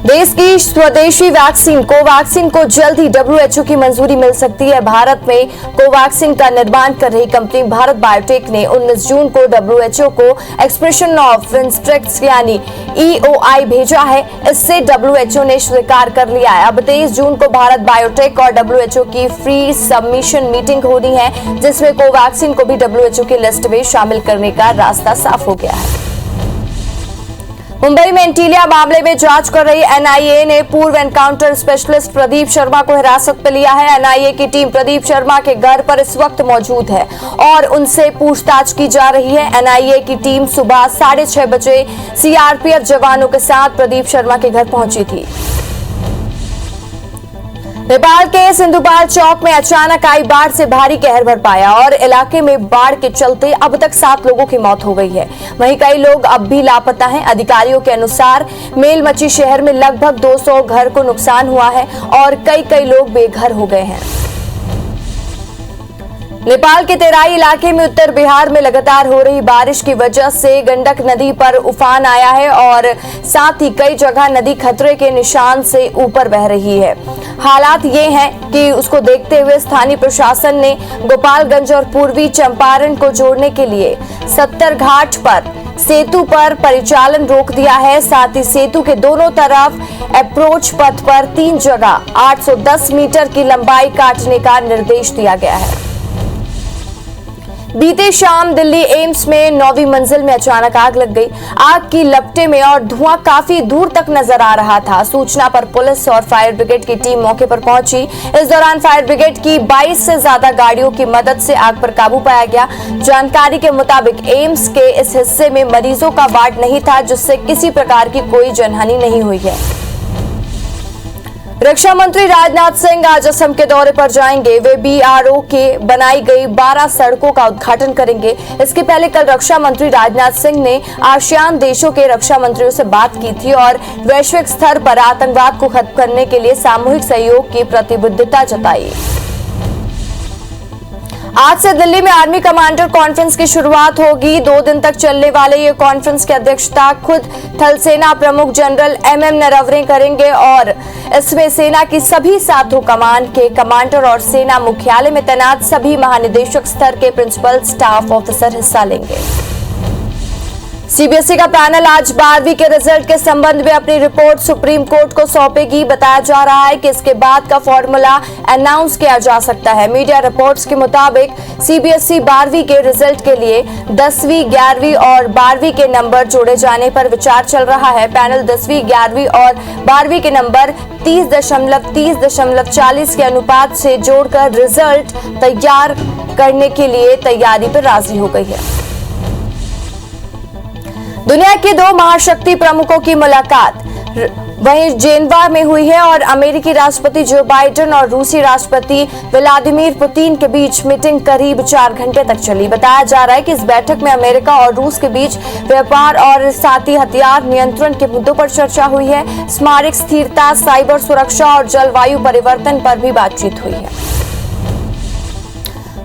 देश की स्वदेशी वैक्सीन कोवैक्सीन को जल्द ही डब्ल्यूएचओ की मंजूरी मिल सकती है। भारत में कोवैक्सीन का निर्माण कर रही कंपनी भारत बायोटेक ने 19 जून को डब्ल्यूएचओ को एक्सप्रेशन ऑफ इंस्ट्रक्ट्स यानी ईओआई भेजा है। इससे डब्ल्यूएचओ ने स्वीकार कर लिया है। अब 23 जून को भारत बायोटेक और डब्ल्यूएचओ की फ्री सबमिशन मीटिंग होनी है, जिसमें कोवैक्सीन को भी डब्ल्यूएचओ की लिस्ट में शामिल करने का रास्ता साफ हो गया है। मुंबई में एंटीलिया मामले में जांच कर रही एनआईए ने पूर्व एनकाउंटर स्पेशलिस्ट प्रदीप शर्मा को हिरासत में लिया है। एनआईए की टीम प्रदीप शर्मा के घर पर इस वक्त मौजूद है और उनसे पूछताछ की जा रही है। एनआईए की टीम सुबह 6:30 बजे सीआरपीएफ जवानों के साथ प्रदीप शर्मा के घर पहुंची थी। नेपाल के सिंधुपाल चौक में अचानक आई बाढ़ से भारी कहर बरपाया और इलाके में बाढ़ के चलते अब तक 7 लोगों की मौत हो गई है। वहीं कई लोग अब भी लापता हैं। अधिकारियों के अनुसार मेलमची शहर में लगभग 200 घर को नुकसान हुआ है और कई लोग बेघर हो गए हैं। नेपाल के तेराई इलाके में उत्तर बिहार में लगातार हो रही बारिश की वजह से गंडक नदी पर उफान आया है और साथ ही कई जगह नदी खतरे के निशान से ऊपर बह रही है। हालात ये हैं कि उसको देखते हुए स्थानीय प्रशासन ने गोपालगंज और पूर्वी चंपारण को जोड़ने के लिए 70 घाट पर सेतु पर परिचालन रोक दिया है। साथ ही सेतु के दोनों तरफ अप्रोच पथ पर 3 जगह 810 मीटर की लंबाई काटने का निर्देश दिया गया है। बीते शाम दिल्ली एम्स में 9वीं मंजिल में अचानक आग लग गई। आग की लपटे में और धुआं काफी दूर तक नजर आ रहा था। सूचना पर पुलिस और फायर ब्रिगेड की टीम मौके पर पहुंची। इस दौरान फायर ब्रिगेड की 22 से ज्यादा गाड़ियों की मदद से आग पर काबू पाया गया। जानकारी के मुताबिक एम्स के इस हिस्से में मरीजों का वार्ड नहीं था, जिससे किसी प्रकार की कोई जनहानि नहीं हुई है। रक्षा मंत्री राजनाथ सिंह आज असम के दौरे पर जाएंगे। वे बीआरओ के बनाई गई 12 सड़कों का उद्घाटन करेंगे। इसके पहले कल रक्षा मंत्री राजनाथ सिंह ने आसियान देशों के रक्षा मंत्रियों से बात की थी और वैश्विक स्तर पर आतंकवाद को खत्म करने के लिए सामूहिक सहयोग की प्रतिबद्धता जताई। आज से दिल्ली में आर्मी कमांडर कॉन्फ्रेंस की शुरुआत होगी। 2 दिन तक चलने वाले ये कॉन्फ्रेंस की अध्यक्षता खुद थल सेना प्रमुख जनरल एमएम नरवणे करेंगे और इसमें सेना की सभी सातों कमान के कमांडर और सेना मुख्यालय में तैनात सभी महानिदेशक स्तर के प्रिंसिपल स्टाफ ऑफिसर हिस्सा लेंगे। सीबीएसई का पैनल आज 12वीं के रिजल्ट के संबंध में अपनी रिपोर्ट सुप्रीम कोर्ट को सौंपेगी। बताया जा रहा है कि इसके बाद का फॉर्मूला अनाउंस किया जा सकता है। मीडिया रिपोर्ट्स के मुताबिक सीबीएसई 12वीं के रिजल्ट के लिए 10वीं, 11वीं और 12वीं के नंबर जोड़े जाने पर विचार चल रहा है। पैनल 10वीं, 11वीं और 12वीं के नंबर 30.30.40 के अनुपात से जोड़कर रिजल्ट तैयार करने के लिए तैयारी पर राजी हो गई है। दुनिया के 2 महाशक्ति प्रमुखों की मुलाकात वहीं जेनेवा में हुई है और अमेरिकी राष्ट्रपति जो बाइडेन और रूसी राष्ट्रपति व्लादिमीर पुतिन के बीच मीटिंग करीब 4 घंटे तक चली। बताया जा रहा है कि इस बैठक में अमेरिका और रूस के बीच व्यापार और साथ ही हथियार नियंत्रण के मुद्दों पर चर्चा हुई है। स्मारक स्थिरता, साइबर सुरक्षा और जलवायु परिवर्तन पर भी बातचीत हुई है।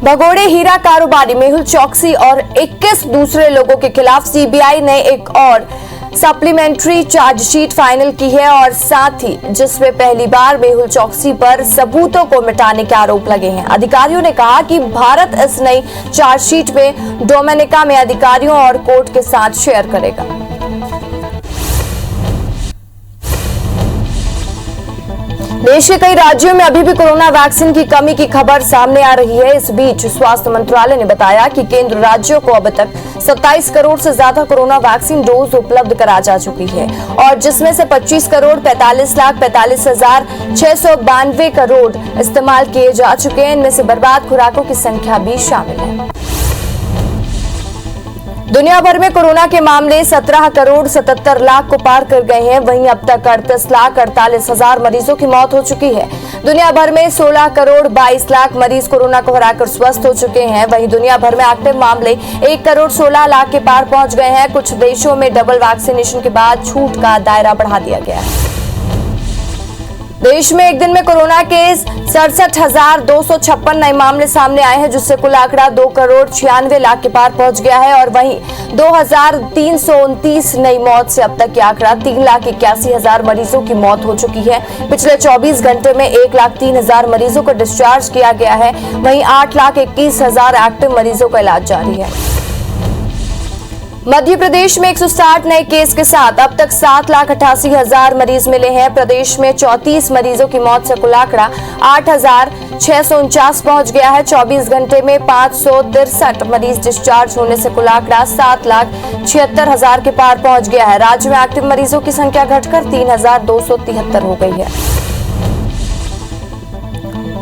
भगोड़े हीरा कारोबारी मेहुल चौकसी और 21 दूसरे लोगों के खिलाफ सीबीआई ने एक और सप्लीमेंट्री चार्जशीट फाइनल की है और साथ ही जिसमें पहली बार मेहुल चौकसी पर सबूतों को मिटाने के आरोप लगे हैं। अधिकारियों ने कहा कि भारत इस नई चार्जशीट में डोमिनिका में अधिकारियों और कोर्ट के साथ शेयर करेगा। देश के कई राज्यों में अभी भी कोरोना वैक्सीन की कमी की खबर सामने आ रही है। इस बीच स्वास्थ्य मंत्रालय ने बताया कि केंद्र राज्यों को अब तक 27 करोड़ से ज्यादा कोरोना वैक्सीन डोज उपलब्ध करा जा चुकी है और जिसमें से 25 करोड़ 45,45,692 करोड़ इस्तेमाल किए जा चुके हैं। इनमें से बर्बाद खुराकों की संख्या भी शामिल है। दुनिया भर में कोरोना के मामले 17 करोड़ 77 लाख को पार कर गए हैं। वहीं अब तक 38,48,000 मरीजों की मौत हो चुकी है। दुनिया भर में 16 करोड़ 22 लाख मरीज कोरोना को हराकर स्वस्थ हो चुके हैं। वहीं दुनिया भर में एक्टिव मामले 1 करोड़ 16 लाख के पार पहुंच गए हैं। कुछ देशों में डबल वैक्सीनेशन के बाद छूट का दायरा बढ़ा दिया गया है। देश में एक दिन में कोरोना के 67,256 नए मामले सामने आए हैं, जिससे कुल आंकड़ा 2,96,00,000 के पार पहुंच गया है और वहीं 2,329 नई मौत से अब तक के आंकड़ा 3,81,000 मरीजों की मौत हो चुकी है। पिछले 24 घंटे में 1,03,000 मरीजों को डिस्चार्ज किया गया है। वहीं 8,21,000 एक्टिव मरीजों का इलाज जारी है। मध्य प्रदेश में 160 नए केस के साथ अब तक 7,88,000 मरीज मिले हैं। प्रदेश में 34 मरीजों की मौत से कुल आंकड़ा 8,649 पहुंच गया है। 24 घंटे में 563 मरीज डिस्चार्ज होने से कुल आंकड़ा 7,76,000 के पार पहुंच गया है। राज्य में एक्टिव मरीजों की संख्या घटकर 3,273 हो गई है।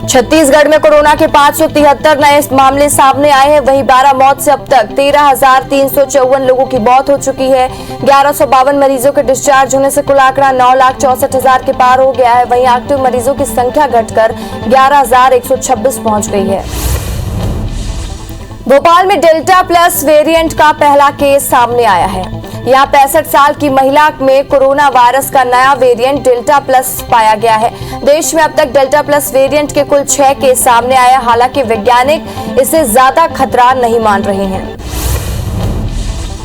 छत्तीसगढ़ में कोरोना के 573 नए मामले सामने आए हैं। वहीं 12 मौत से अब तक 13,354 लोगों की मौत हो चुकी है। 1,152 मरीजों के डिस्चार्ज होने से कुल आंकड़ा 9,64,000 के पार हो गया है। वहीं एक्टिव मरीजों की संख्या घटकर 11,126 पहुंच गई है। भोपाल में डेल्टा प्लस वेरिएंट का पहला केस सामने आया है। यहाँ 65 साल की महिला में कोरोना वायरस का नया वेरिएंट डेल्टा प्लस पाया गया है। देश में अब तक डेल्टा प्लस वेरिएंट के कुल 6 केस सामने आए। हालांकि वैज्ञानिक इसे ज्यादा खतरा नहीं मान रहे हैं।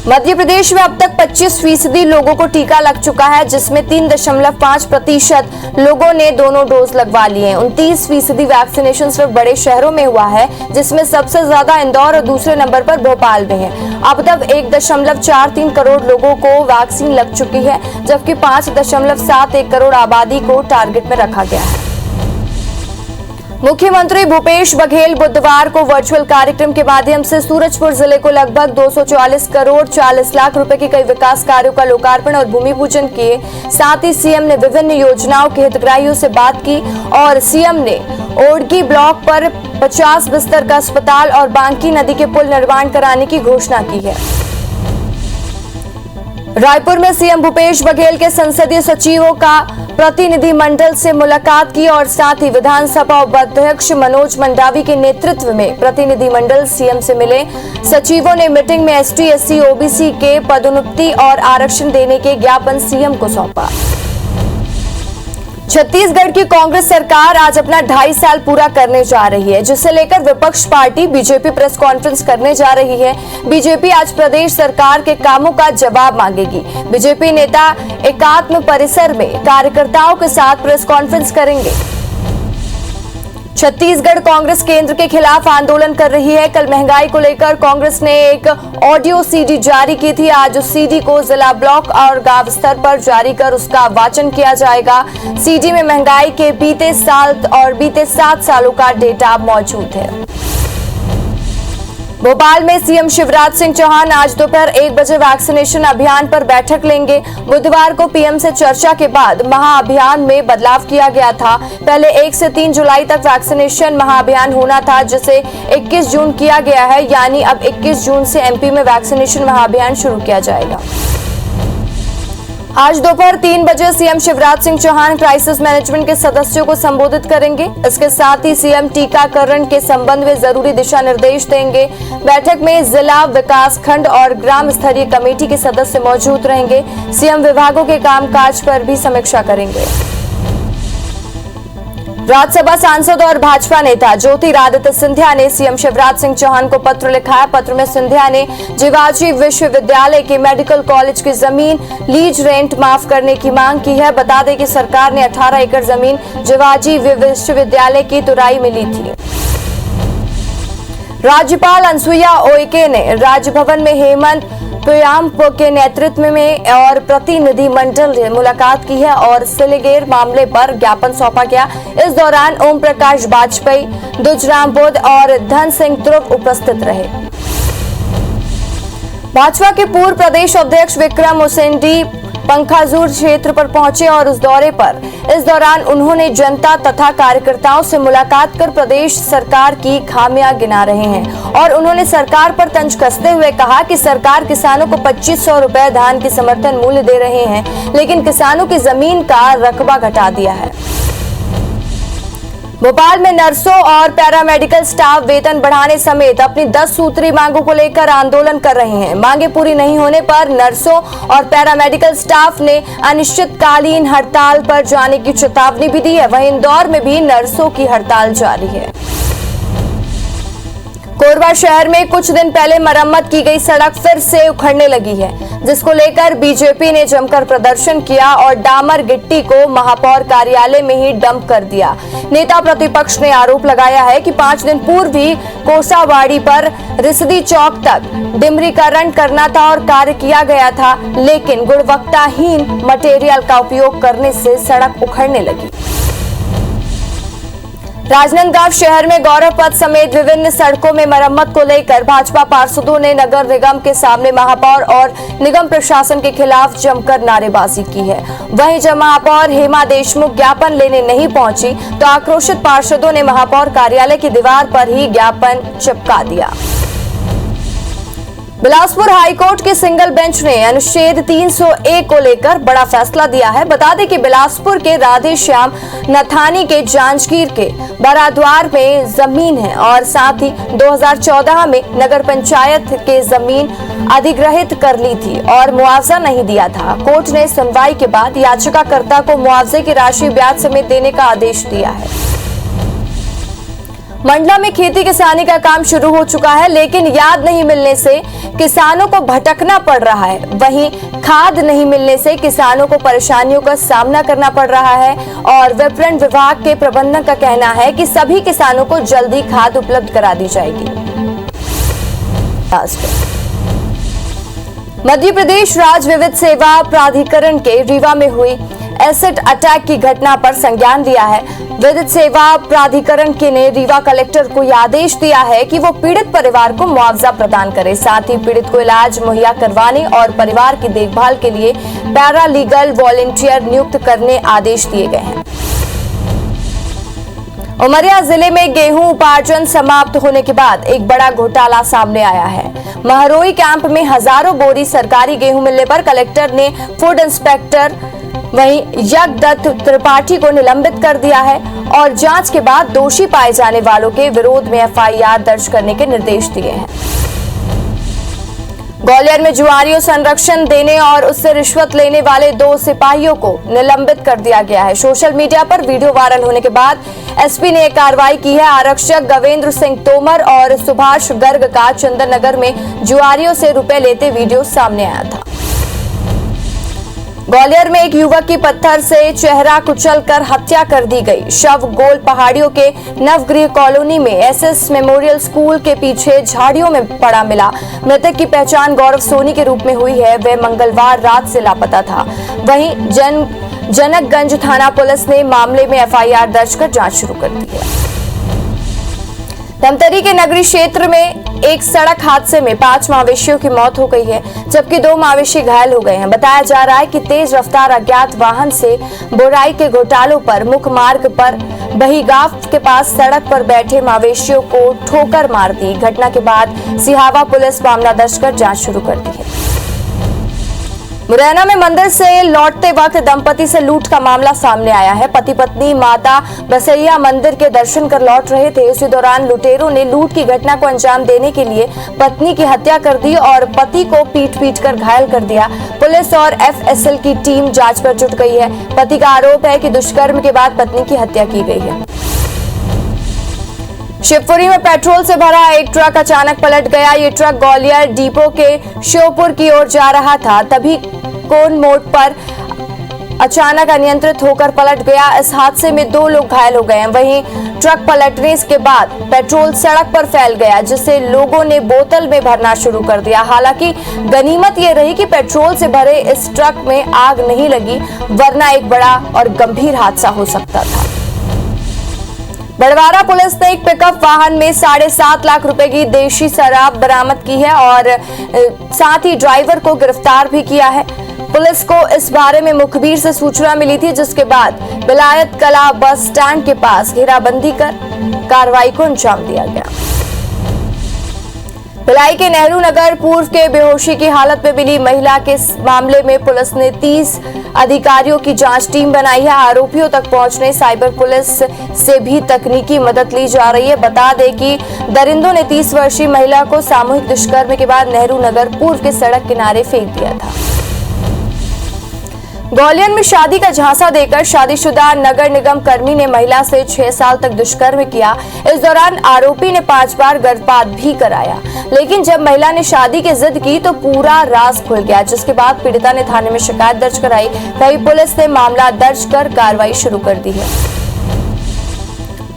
मध्य प्रदेश में अब तक 25% लोगों को टीका लग चुका है, जिसमें 3.5% लोगों ने दोनों डोज लगवा लिए हैं। 29% वैक्सीनेशन सिर्फ बड़े शहरों में हुआ है, जिसमें सबसे ज्यादा इंदौर और दूसरे नंबर पर भोपाल में है। अब तक 1.43 करोड़ लोगों को वैक्सीन लग चुकी है, जबकि 5.71 करोड़ आबादी को टारगेट में रखा गया है। मुख्यमंत्री भूपेश बघेल बुधवार को वर्चुअल कार्यक्रम के माध्यम से सूरजपुर जिले को लगभग 244 करोड़ 40 लाख रुपए के कई विकास कार्यों का लोकार्पण और भूमि पूजन किए। साथ ही सीएम ने विभिन्न योजनाओं के हितग्राहियों से बात की और सीएम ने ओडगी ब्लॉक पर 50 बिस्तर का अस्पताल और बांकी नदी के पुल निर्माण कराने की घोषणा की है। रायपुर में सीएम भूपेश बघेल के संसदीय सचिवों का प्रतिनिधिमंडल से मुलाकात की और साथ ही विधानसभा उपाध्यक्ष मनोज मंडावी के नेतृत्व में प्रतिनिधिमंडल सीएम से मिले। सचिवों ने मीटिंग में एसटी, एससी, ओबीसी के पदोन्नति और आरक्षण देने के ज्ञापन सीएम को सौंपा। छत्तीसगढ़ की कांग्रेस सरकार आज अपना 2.5 साल पूरा करने जा रही है, जिसे लेकर विपक्ष पार्टी बीजेपी प्रेस कॉन्फ्रेंस करने जा रही है। बीजेपी आज प्रदेश सरकार के कामों का जवाब मांगेगी। बीजेपी नेता एकात्म परिसर में कार्यकर्ताओं के साथ प्रेस कॉन्फ्रेंस करेंगे। छत्तीसगढ़ कांग्रेस केंद्र के खिलाफ आंदोलन कर रही है। कल महंगाई को लेकर कांग्रेस ने एक ऑडियो सीडी जारी की थी। आज उस सीडी को जिला, ब्लॉक और गांव स्तर पर जारी कर उसका वाचन किया जाएगा। सीडी में महंगाई के बीते साल और बीते 7 सालों का डेटा मौजूद है। भोपाल में सीएम शिवराज सिंह चौहान आज दोपहर 1 बजे वैक्सीनेशन अभियान पर बैठक लेंगे। बुधवार को पीएम से चर्चा के बाद महाअभियान में बदलाव किया गया था। पहले 1 से 3 जुलाई तक वैक्सीनेशन महाअभियान होना था, जिसे 21 जून किया गया है। यानी अब 21 जून से एमपी में वैक्सीनेशन महाअभियान शुरू किया जाएगा। आज दोपहर 3 बजे CM Shivraj Singh Chouhan crisis management के सदस्यों को संबोधित करेंगे। इसके साथ ही सीएम टीकाकरण के संबंध में जरूरी दिशा निर्देश देंगे। बैठक में जिला, विकास खंड और ग्राम स्तरीय कमेटी के सदस्य मौजूद रहेंगे। सीएम विभागों के कामकाज पर भी समीक्षा करेंगे। राज्यसभा सांसद और भाजपा नेता ज्योतिरादित्य सिंधिया ने सीएम शिवराज सिंह चौहान को पत्र लिखा है। पत्र में सिंधिया ने जिवाजी विश्वविद्यालय के मेडिकल कॉलेज की जमीन लीज रेंट माफ करने की मांग की है। बता दें कि सरकार ने 18 एकड़ जमीन जिवाजी विश्वविद्यालय की तुराई में ली थी। राज्यपाल अनुसुईया उइके ने राजभवन में हेमंत प्याम के नेतृत्व में और प्रतिनिधिमंडल ने मुलाकात की है और सिलीगुड़ी मामले पर ज्ञापन सौंपा गया। इस दौरान ओम प्रकाश वाजपेयी, दुजराम बोध और धन सिंह ध्रुव उपस्थित रहे। भाजपा के पूर्व प्रदेश अध्यक्ष विक्रम उसेंडी पंखाजूर क्षेत्र पर पहुंचे और उस दौरान उन्होंने जनता तथा कार्यकर्ताओं से मुलाकात कर प्रदेश सरकार की खामियां गिना रहे हैं और उन्होंने सरकार पर तंज कसते हुए कहा कि सरकार किसानों को 2500 रुपए धान की समर्थन मूल्य दे रहे हैं, लेकिन किसानों की जमीन का रकबा घटा दिया है। भोपाल में नर्सों और पैरामेडिकल स्टाफ वेतन बढ़ाने समेत अपनी 10 सूत्री मांगों को लेकर आंदोलन कर रहे हैं। मांगे पूरी नहीं होने पर नर्सों और पैरामेडिकल स्टाफ ने अनिश्चितकालीन हड़ताल पर जाने की चेतावनी भी दी है। वहीं इंदौर में भी नर्सों की हड़ताल जारी है। कोरबा शहर में कुछ दिन पहले मरम्मत की गई सड़क फिर से उखड़ने लगी है, जिसको लेकर बीजेपी ने जमकर प्रदर्शन किया और डामर गिट्टी को महापौर कार्यालय में ही डंप कर दिया। नेता प्रतिपक्ष ने आरोप लगाया है कि 5 दिन पूर्व ही कोसावाड़ी पर रिसदी चौक तक डिमरीकरण करना था और कार्य किया गया था, लेकिन गुणवत्ताहीन मटेरियल का उपयोग करने से सड़क उखड़ने लगी। राजनांदगांव शहर में गौरव पथ समेत विभिन्न सड़कों में मरम्मत को लेकर भाजपा पार्षदों ने नगर निगम के सामने महापौर और निगम प्रशासन के खिलाफ जमकर नारेबाजी की है। वहीं जब महापौर हेमा देशमुख ज्ञापन लेने नहीं पहुंची तो आक्रोशित पार्षदों ने महापौर कार्यालय की दीवार पर ही ज्ञापन चिपका दिया। बिलासपुर हाईकोर्ट के सिंगल बेंच ने अनुच्छेद 301 को लेकर बड़ा फैसला दिया है। बता दें कि बिलासपुर के राधे श्याम नथानी के जांजगीर के बराद्वार में जमीन है और साथ ही 2014 में नगर पंचायत के जमीन अधिग्रहित कर ली थी और मुआवजा नहीं दिया था। कोर्ट ने सुनवाई के बाद याचिकाकर्ता को मुआवजे की राशि ब्याज समेत देने का आदेश दिया है। मंडला में खेती किसानी का काम शुरू हो चुका है, लेकिन याद नहीं मिलने से किसानों को भटकना पड़ रहा है। वहीं खाद नहीं मिलने से किसानों को परेशानियों का सामना करना पड़ रहा है और विपणन विभाग के प्रबंधक का कहना है कि सभी किसानों को जल्दी खाद उपलब्ध करा दी जाएगी। मध्य प्रदेश राज्य विधिक सेवा प्राधिकरण के रीवा में हुई एसिड अटैक की घटना पर संज्ञान लिया है। विधिक सेवा प्राधिकरण के ने रीवा कलेक्टर को यह आदेश दिया है कि वो पीड़ित परिवार को मुआवजा प्रदान करे, साथ ही पीड़ित को इलाज मुहैया करवाने और परिवार की देखभाल के लिए पैरालीगल वॉलंटियर नियुक्त करने आदेश दिए गए हैं। उमरिया जिले में गेहूं उपार्जन समाप्त होने के बाद एक बड़ा घोटाला सामने आया है। महरोई कैंप में हजारों बोरी सरकारी गेहूं मिलने पर कलेक्टर ने फूड इंस्पेक्टर वहीं यज्ञदत्त त्रिपाठी को निलंबित कर दिया है और जांच के बाद दोषी पाए जाने वालों के विरोध में एफआईआर दर्ज करने के निर्देश दिए हैं। ग्वालियर में जुआरियों संरक्षण देने और उससे रिश्वत लेने वाले 2 सिपाहियों को निलंबित कर दिया गया है। सोशल मीडिया पर वीडियो वायरल होने के बाद एसपी ने कार्रवाई की है। आरक्षक गवेंद्र सिंह तोमर और सुभाष गर्ग का चंदन नगर में जुआरियों से रुपए लेते वीडियो सामने आया था। ग्वालियर में एक युवक की पत्थर से चेहरा कुचलकर हत्या कर दी गई। शव गोल पहाड़ियों के नवगृह कॉलोनी में एसएस मेमोरियल स्कूल के पीछे झाड़ियों में पड़ा मिला। मृतक की पहचान गौरव सोनी के रूप में हुई है। वह मंगलवार रात से लापता था। वहीं जनकगंज थाना पुलिस ने मामले में एफआईआर दर्ज कर जांच शुरू कर दी है। धमतरी के नगरी क्षेत्र में एक सड़क हादसे में 5 मवेशियों की मौत हो गई है, जबकि 2 मवेशी घायल हो गए हैं। बताया जा रहा है कि तेज रफ्तार अज्ञात वाहन से बोराई के घोटालों पर मुख्य मार्ग पर बहीगांव के पास सड़क पर बैठे मवेशियों को ठोकर मार दी। घटना के बाद सिहावा पुलिस मामला दर्ज कर जांच शुरू कर दी है। मुरैना में मंदिर से लौटते वक्त दंपति से लूट का मामला सामने आया है। पति पत्नी माता बसैया मंदिर के दर्शन कर लौट रहे थे। उसी दौरान लुटेरों ने लूट की घटना को अंजाम देने के लिए पत्नी की हत्या कर दी और पति को पीट कर घायल कर दिया। पुलिस और एफएसएल की टीम जांच पर जुट गई है। पति का आरोप है कि दुष्कर्म के बाद पत्नी की हत्या की गई है। शिवपुरी में पेट्रोल से भरा एक ट्रक अचानक पलट गया। ये ट्रक ग्वालियर डिपो के श्योपुर की ओर जा रहा था, तभी कोन मोड़ पर अचानक अनियंत्रित होकर पलट गया। इस हादसे में 2 लोग घायल हो गए हैं। वहीं ट्रक पलटने के बाद पेट्रोल सड़क पर फैल गया, जिससे लोगों ने बोतल में भरना शुरू कर दिया। हालांकि गनीमत ये रही कि पेट्रोल से भरे इस ट्रक में आग नहीं लगी, वरना एक बड़ा और गंभीर हादसा हो सकता था। बड़वारा पुलिस ने एक पिकअप वाहन में 7.5 लाख रुपए की देशी शराब बरामद की है और साथ ही ड्राइवर को गिरफ्तार भी किया है। पुलिस को इस बारे में मुखबिर से सूचना मिली थी, जिसके बाद विलायत कला बस स्टैंड के पास घेराबंदी कर कार्रवाई को अंजाम दिया गया। भिलाई के नेहरू नगर पूर्व के बेहोशी की हालत में मिली महिला के मामले में पुलिस ने 30 अधिकारियों की जांच टीम बनाई है। आरोपियों तक पहुंचने साइबर पुलिस से भी तकनीकी मदद ली जा रही है। बता दें कि दरिंदों ने 30 वर्षीय महिला को सामूहिक दुष्कर्म के बाद नेहरू नगर पूर्व के सड़क किनारे फेंक दिया था। ग्वालियर में शादी का झांसा देकर शादीशुदा नगर निगम कर्मी ने महिला से 6 साल तक दुष्कर्म किया। इस दौरान आरोपी ने 5 बार गर्भपात भी कराया, लेकिन जब महिला ने शादी की जिद की तो पूरा राज खुल गया, जिसके बाद पीड़िता ने थाने में शिकायत दर्ज कराई। वहीं पुलिस ने मामला दर्ज कर कार्रवाई शुरू कर दी है।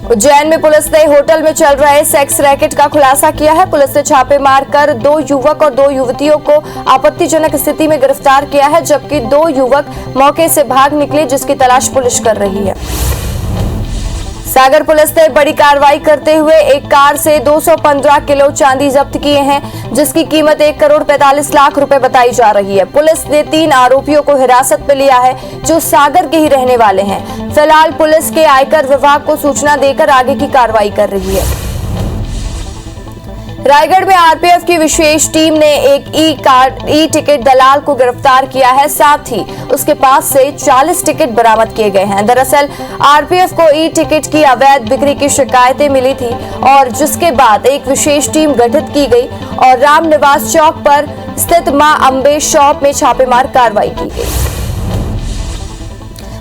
उज्जैन में पुलिस ने होटल में चल रहे सेक्स रैकेट का खुलासा किया है। पुलिस ने छापे मारकर 2 युवक और 2 युवतियों को आपत्तिजनक स्थिति में गिरफ्तार किया है, जबकि 2 युवक मौके से भाग निकले, जिसकी तलाश पुलिस कर रही है। सागर पुलिस ने बड़ी कार्रवाई करते हुए एक कार से 215 किलो चांदी जब्त किए हैं, जिसकी कीमत 1 करोड़ 45 लाख रुपए बताई जा रही है। पुलिस ने 3 आरोपियों को हिरासत में लिया है, जो सागर के ही रहने वाले हैं। फिलहाल पुलिस के आयकर विभाग को सूचना देकर आगे की कार्रवाई कर रही है। रायगढ़ में आरपीएफ की विशेष टीम ने एक ई टिकट दलाल को गिरफ्तार किया है। साथ ही उसके पास से 40 टिकट बरामद किए गए हैं। दरअसल आरपीएफ को ई टिकट की अवैध बिक्री की शिकायतें मिली थी, और जिसके बाद एक विशेष टीम गठित की गई और रामनिवास चौक पर स्थित मां अंबे शॉप में छापेमार कार्रवाई की गई।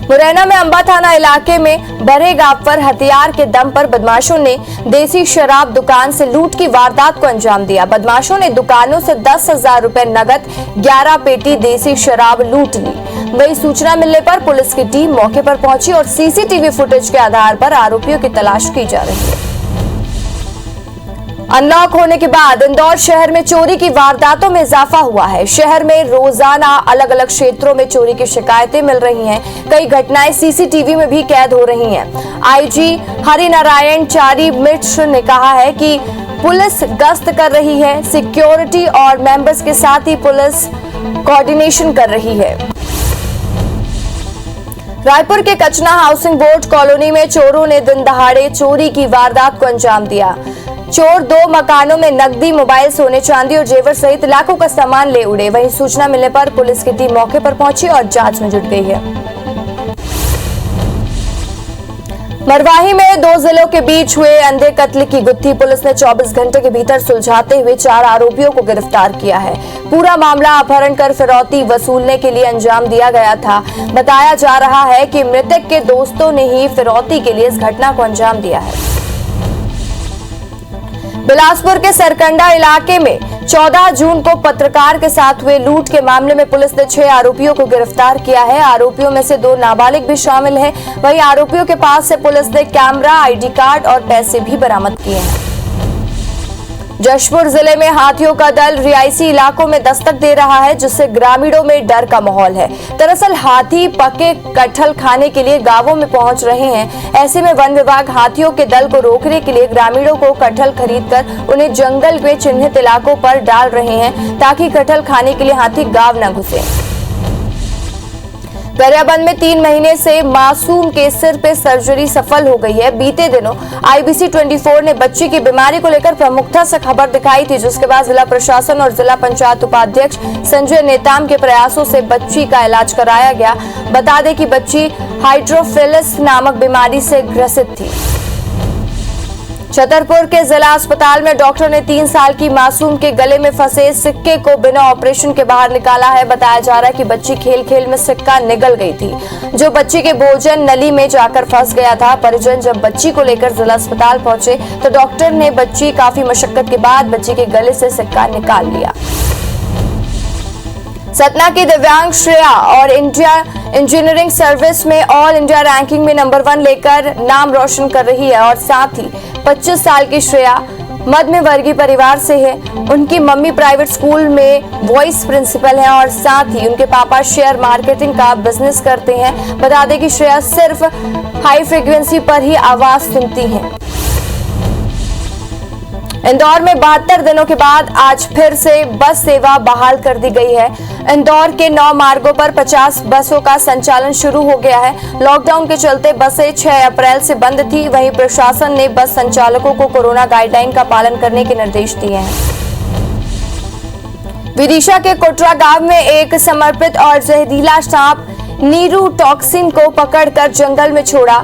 मुरैना में अंबा थाना इलाके में बड़े गांव पर हथियार के दम पर बदमाशों ने देसी शराब दुकान से लूट की वारदात को अंजाम दिया। बदमाशों ने दुकानों से 10,000 रुपए नगद, 11 पेटी देसी शराब लूट ली। वही सूचना मिलने पर पुलिस की टीम मौके पर पहुंची और सीसीटीवी फुटेज के आधार पर आरोपियों की तलाश की जा रही है। अनलॉक होने के बाद इंदौर शहर में चोरी की वारदातों में इजाफा हुआ है। शहर में रोजाना अलग अलग क्षेत्रों में चोरी की शिकायतें मिल रही हैं। कई घटनाएं सीसीटीवी में भी कैद हो रही हैं। आईजी हरिनारायण चारी मिश्र ने कहा है कि पुलिस गश्त कर रही है, सिक्योरिटी और मेंबर्स के साथ ही पुलिस कोऑर्डिनेशन कर रही है। रायपुर के कचना हाउसिंग बोर्ड कॉलोनी में चोरों ने दिन दहाड़े चोरी की वारदात को अंजाम दिया। चोर 2 मकानों में नकदी, मोबाइल, सोने चांदी और जेवर सहित लाखों का सामान ले उड़े। वहीं सूचना मिलने पर पुलिस की टीम मौके पर पहुंची और जांच में जुट गई है। मरवाही में 2 जिलों के बीच हुए अंधे कत्ल की गुत्थी पुलिस ने 24 घंटे के भीतर सुलझाते हुए 4 आरोपियों को गिरफ्तार किया है। पूरा मामला अपहरण कर फिरौती वसूलने के लिए अंजाम दिया गया था। बताया जा रहा है कि मृतक के दोस्तों ने ही फिरौती के लिए इस घटना को अंजाम दिया है। बिलासपुर के सरकंडा इलाके में 14 जून को पत्रकार के साथ हुए लूट के मामले में पुलिस ने 6 आरोपियों को गिरफ्तार किया है। आरोपियों में से 2 नाबालिग भी शामिल हैं। वहीं आरोपियों के पास से पुलिस ने कैमरा, आईडी कार्ड और पैसे भी बरामद किए हैं। जशपुर जिले में हाथियों का दल रिहायशी इलाकों में दस्तक दे रहा है, जिससे ग्रामीणों में डर का माहौल है। दरअसल हाथी पके कटहल खाने के लिए गांवों में पहुंच रहे हैं। ऐसे में वन विभाग हाथियों के दल को रोकने के लिए ग्रामीणों को कटहल खरीदकर उन्हें जंगल में चिन्हित इलाकों पर डाल रहे हैं, ताकि कटहल खाने के लिए हाथी गांव न घुसे। गरियाबंद में 3 महीने से मासूम के सिर पे सर्जरी सफल हो गई है। बीते दिनों IBC 24 ने बच्ची की बीमारी को लेकर प्रमुखता से खबर दिखाई थी, जिसके बाद जिला प्रशासन और जिला पंचायत उपाध्यक्ष संजय नेताम के प्रयासों से बच्ची का इलाज कराया गया। बता दें कि बच्ची हाइड्रोफिलिस नामक बीमारी से ग्रसित थी। छतरपुर के जिला अस्पताल में डॉक्टर ने 3 साल की मासूम के गले में फंसे सिक्के को बिना ऑपरेशन के बाहर निकाला है। बताया जा रहा है कि बच्ची खेल खेल में सिक्का निगल गई थी, जो बच्ची के भोजन नली में जाकर फंस गया था। परिजन जब बच्ची को लेकर जिला अस्पताल पहुंचे तो डॉक्टर ने बच्ची काफी मशक्कत के बाद बच्ची के गले से सिक्का निकाल लिया। सतना की दिव्यांग श्रेया और इंडिया इंजीनियरिंग सर्विस में ऑल इंडिया रैंकिंग में नंबर 1 लेकर नाम रोशन कर रही है। और साथ ही 25 साल की श्रेया मध्य वर्गीय परिवार से है। उनकी मम्मी प्राइवेट स्कूल में वॉइस प्रिंसिपल हैं और साथ ही उनके पापा शेयर मार्केटिंग का बिजनेस करते हैं। बता दें कि श्रेया सिर्फ हाई फ्रीक्वेंसी पर ही आवाज सुनती हैं। इंदौर में 72 दिनों के बाद आज फिर से बस सेवा बहाल कर दी गई है। इंदौर के 9 मार्गों पर 50 बसों का संचालन शुरू हो गया है। लॉकडाउन के चलते बसें 6 अप्रैल से बंद थी। वहीं प्रशासन ने बस संचालकों को कोरोना गाइडलाइन का पालन करने के निर्देश दिए हैं। विदिशा के कोटरा गांव में एक समर्पित और जहरीला सांप नीरू टॉक्सिन को पकड़कर जंगल में छोड़ा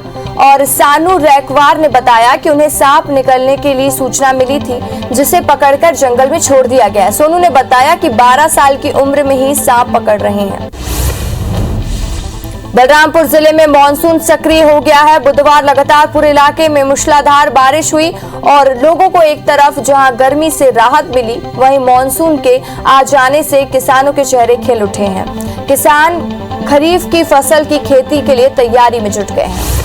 और सानू रैकवार ने बताया कि उन्हें सांप निकलने के लिए सूचना मिली थी, जिसे पकड़कर जंगल में छोड़ दिया गया। सोनू ने बताया कि 12 साल की उम्र में ही सांप पकड़ रहे हैं। बलरामपुर जिले में मानसून सक्रिय हो गया है। बुधवार लगातार पूरे इलाके में मूसलाधार बारिश हुई और लोगों को एक तरफ जहां गर्मी से राहत मिली, वहीं मानसून के आ जाने से किसानों के चेहरे खिल उठे हैं। किसान खरीफ की फसल की खेती के लिए तैयारी में जुट गए हैं।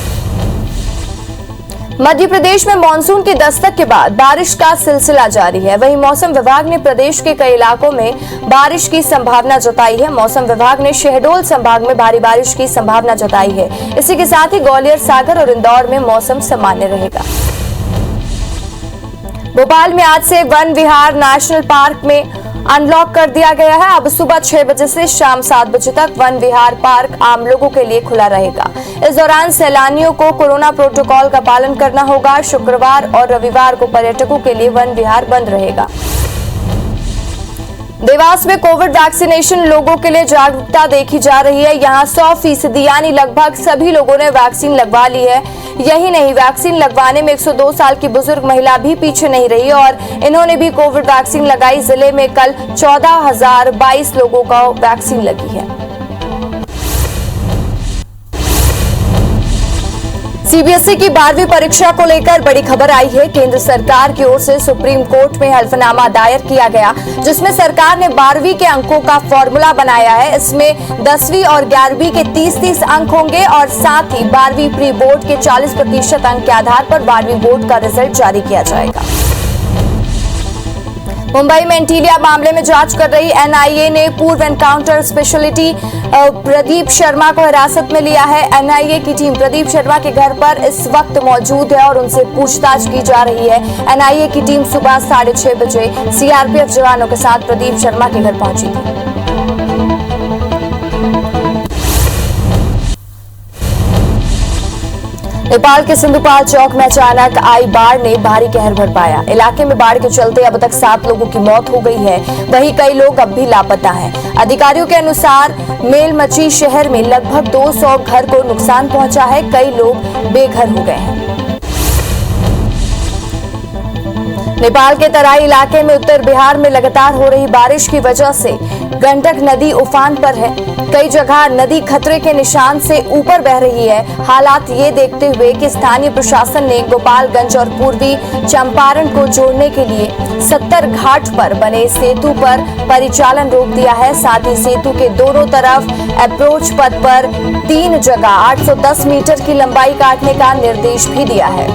मध्य प्रदेश में मानसून की दस्तक के बाद बारिश का सिलसिला जारी है। वहीं मौसम विभाग ने प्रदेश के कई इलाकों में बारिश की संभावना जताई है। मौसम विभाग ने शहडोल संभाग में भारी बारिश की संभावना जताई है। इसी के साथ ही ग्वालियर, सागर और इंदौर में मौसम सामान्य रहेगा। भोपाल में आज से वन विहार नेशनल पार्क में अनलॉक कर दिया गया है। अब सुबह 6 बजे से शाम 7 बजे तक वन विहार पार्क आम लोगों के लिए खुला रहेगा। इस दौरान सैलानियों को कोरोना प्रोटोकॉल का पालन करना होगा। शुक्रवार और रविवार को पर्यटकों के लिए वन विहार बंद रहेगा। देवास में कोविड वैक्सीनेशन लोगों के लिए जागरूकता देखी जा रही है। यहाँ 100% यानी लगभग सभी लोगों ने वैक्सीन लगवा ली है। यही नहीं, वैक्सीन लगवाने में 102 साल की बुजुर्ग महिला भी पीछे नहीं रही और इन्होंने भी कोविड वैक्सीन लगाई। जिले में कल 14,022 लोगों को वैक्सीन लगी है। सीबीएसई की 12वीं परीक्षा को लेकर बड़ी खबर आई है। केंद्र सरकार की ओर से सुप्रीम कोर्ट में हल्फनामा दायर किया गया, जिसमें सरकार ने 12वीं के अंकों का फॉर्मूला बनाया है। इसमें 10वीं और 11वीं के 30-30 अंक होंगे और साथ ही 12वीं प्री बोर्ड के 40% अंक के आधार पर 12वीं बोर्ड का रिजल्ट जारी किया जाएगा। मुंबई में एंटीलिया मामले में जांच कर रही एनआईए ने पूर्व एनकाउंटर स्पेशलिटी प्रदीप शर्मा को हिरासत में लिया है। एनआईए की टीम प्रदीप शर्मा के घर पर इस वक्त मौजूद है और उनसे पूछताछ की जा रही है। एनआईए की टीम सुबह 6:30 बजे सीआरपीएफ जवानों के साथ प्रदीप शर्मा के घर पहुंची थी। नेपाल के सिंधुपाल चौक में अचानक आई बाढ़ ने भारी कहर बरपाया। इलाके में बाढ़ के चलते अब तक 7 लोगों की मौत हो गई है। वहीं कई लोग अब भी लापता हैं। अधिकारियों के अनुसार मेलमची शहर में लगभग 200 घर को नुकसान पहुंचा है। कई लोग बेघर हो गए हैं। नेपाल के तराई इलाके में उत्तर बिहार में लगातार हो रही बारिश की वजह से गंडक नदी उफान पर है। कई जगह नदी खतरे के निशान से ऊपर बह रही है। हालात ये देखते हुए कि स्थानीय प्रशासन ने गोपालगंज और पूर्वी चंपारण को जोड़ने के लिए 70 घाट पर बने सेतु पर परिचालन रोक दिया है। साथ ही सेतु के दोनों तरफ अप्रोच पथ पर 3 जगह 810 मीटर की लंबाई काटने का निर्देश भी दिया है।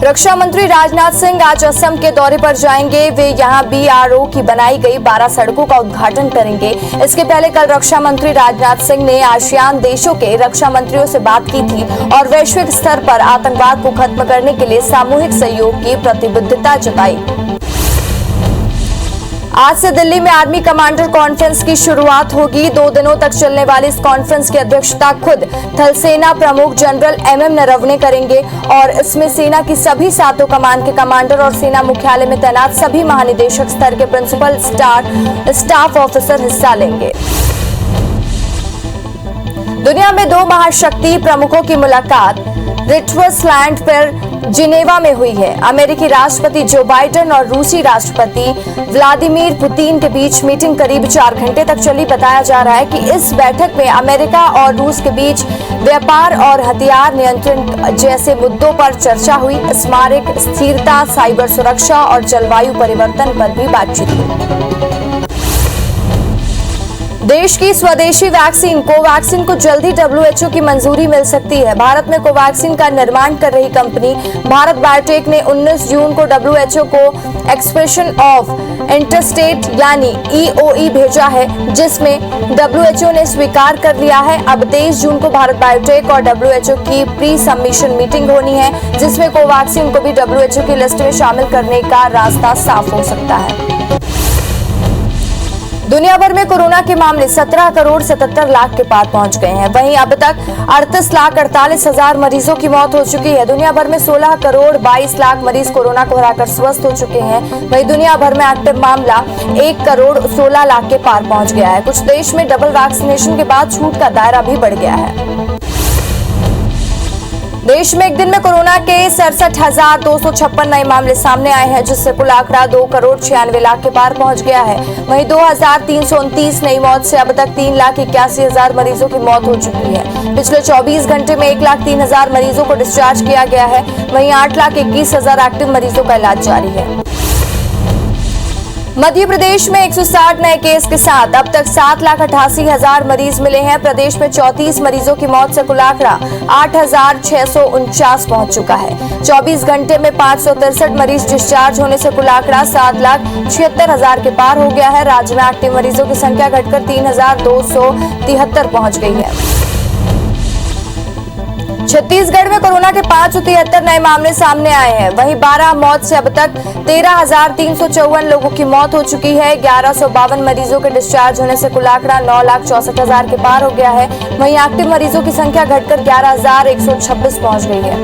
रक्षा मंत्री राजनाथ सिंह आज असम के दौरे पर जाएंगे। वे यहां बीआरओ की बनाई गई 12 सड़कों का उद्घाटन करेंगे। इसके पहले कल रक्षा मंत्री राजनाथ सिंह ने आसियान देशों के रक्षा मंत्रियों से बात की थी और वैश्विक स्तर पर आतंकवाद को खत्म करने के लिए सामूहिक सहयोग की प्रतिबद्धता जताई। आज से दिल्ली में आर्मी कमांडर कॉन्फ्रेंस की शुरुआत होगी। 2 दिनों तक चलने वाली इस कॉन्फ्रेंस की अध्यक्षता खुद थल सेना प्रमुख जनरल एमएम नरवणे करेंगे और इसमें सेना की सभी 7 कमान के कमांडर और सेना मुख्यालय में तैनात सभी महानिदेशक स्तर के प्रिंसिपल स्टाफ ऑफिसर हिस्सा लेंगे। दुनिया में 2 महाशक्ति प्रमुखों की मुलाकात रिट्जलैंड पर जिनेवा में हुई है। अमेरिकी राष्ट्रपति जो बाइडेन और रूसी राष्ट्रपति व्लादिमीर पुतिन के बीच मीटिंग करीब 4 घंटे तक चली। बताया जा रहा है कि इस बैठक में अमेरिका और रूस के बीच व्यापार और हथियार नियंत्रण जैसे मुद्दों पर चर्चा हुई। स्मारक स्थिरता, साइबर सुरक्षा और जलवायु परिवर्तन पर भी बातचीत हुई। देश की स्वदेशी वैक्सीन कोवैक्सीन को जल्दी डब्ल्यूएचओ की मंजूरी मिल सकती है। भारत में कोवैक्सीन का निर्माण कर रही कंपनी भारत बायोटेक ने 19 जून को डब्ल्यूएचओ को एक्सप्रेशन ऑफ इंटरेस्ट यानी ईओई भेजा है, जिसमें डब्ल्यूएचओ ने स्वीकार कर लिया है। अब 23 जून को भारत बायोटेक और डब्ल्यूएचओ की प्री सबमिशन मीटिंग होनी है, जिसमें कोवैक्सीन को भी डब्ल्यूएचओ की लिस्ट में शामिल करने का रास्ता साफ हो सकता है। दुनिया भर में कोरोना के मामले 17 करोड़ 77 लाख के पार पहुंच गए हैं। वहीं अब तक 38,48,000 मरीजों की मौत हो चुकी है। दुनिया भर में 16 करोड़ 22 लाख मरीज कोरोना को हराकर स्वस्थ हो चुके हैं। वहीं दुनिया भर में एक्टिव मामला 1 करोड़ 16 लाख के पार पहुंच गया है। कुछ देश में डबल वैक्सीनेशन के बाद छूट का दायरा भी बढ़ गया है। देश में एक दिन में कोरोना के 67,256 नए मामले सामने आए हैं, जिससे कुल आंकड़ा 2 करोड़ 96 लाख के पार पहुंच गया है। वहीं 2,329 नई मौत से अब तक 3,81,000 मरीजों की मौत हो चुकी है। पिछले 24 घंटे में 1,03,000 मरीजों को डिस्चार्ज किया गया है। वहीं 8,21,000 एक्टिव मरीजों का इलाज जारी है। मध्य प्रदेश में 160 नए केस के साथ अब तक 7,88,000 मरीज मिले हैं। प्रदेश में 34 मरीजों की मौत से कुल आंकड़ा 8,649 पहुंच चुका है। 24 घंटे में 563 मरीज डिस्चार्ज होने से कुल आंकड़ा 7,76,000 के पार हो गया है। राज्य में एक्टिव मरीजों की संख्या घटकर 3,273 पहुंच गई है। छत्तीसगढ़ में कोरोना के 573 नए मामले सामने आए हैं। वहीं 12 मौत से अब तक 13,354 लोगों की मौत हो चुकी है। 1,152 मरीजों के डिस्चार्ज होने से कुल आंकड़ा 9,64,000 के पार हो गया है। वहीं एक्टिव मरीजों की संख्या घटकर 11,126 पहुंच गई है।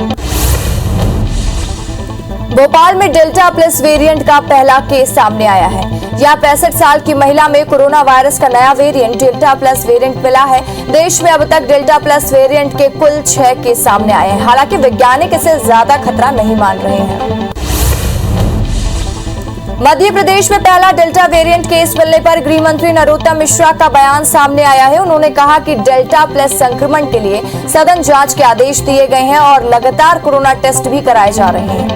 भोपाल में डेल्टा प्लस वेरिएंट का पहला केस सामने आया है। यहाँ 65 साल की महिला में कोरोना वायरस का नया वेरिएंट डेल्टा प्लस वेरिएंट मिला है। देश में अब तक डेल्टा प्लस वेरिएंट के कुल 6 केस सामने आए हैं। हालांकि वैज्ञानिक इसे ज्यादा खतरा नहीं मान रहे हैं। मध्य प्रदेश में पहला डेल्टा वेरिएंट केस मिलने पर गृह मंत्री नरोत्तम मिश्रा का बयान सामने आया है। उन्होंने कहा कि डेल्टा प्लस संक्रमण के लिए सघन जांच के आदेश दिए गए हैं और लगातार कोरोना टेस्ट भी कराए जा रहे हैं।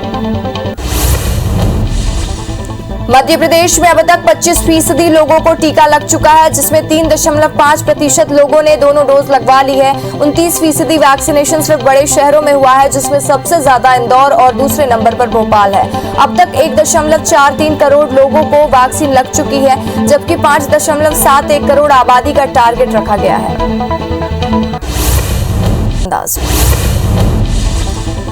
मध्य प्रदेश में अब तक 25% लोगों को टीका लग चुका है, जिसमें 3.5% लोगों ने दोनों डोज लगवा ली है। 29% वैक्सीनेशन सिर्फ बड़े शहरों में हुआ है, जिसमें सबसे ज्यादा इंदौर और दूसरे नंबर पर भोपाल है। अब तक 1.43 करोड़ लोगों को वैक्सीन लग चुकी है, जबकि 5.71 करोड़ आबादी का टारगेट रखा गया है।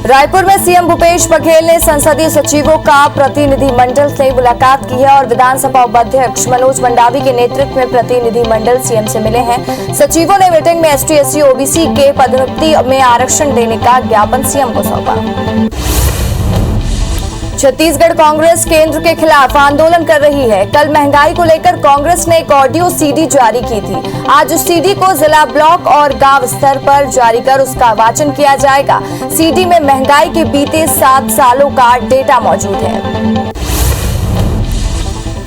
रायपुर में सीएम भूपेश बघेल ने संसदीय सचिवों का प्रतिनिधिमंडल से मुलाकात की है और विधानसभा उपाध्यक्ष मनोज मंडावी के नेतृत्व में प्रतिनिधिमंडल सीएम से मिले हैं। सचिवों ने मीटिंग में एसटी, एससी, ओबीसी के पदोन्नति में आरक्षण देने का ज्ञापन सीएम को सौंपा। छत्तीसगढ़ कांग्रेस केंद्र के खिलाफ आंदोलन कर रही है। कल महंगाई को लेकर कांग्रेस ने एक ऑडियो सीडी जारी की थी। आज उस सीडी को जिला, ब्लॉक और गांव स्तर पर जारी कर उसका वाचन किया जाएगा। सीडी में महंगाई के बीते 7 सालों का डेटा मौजूद है।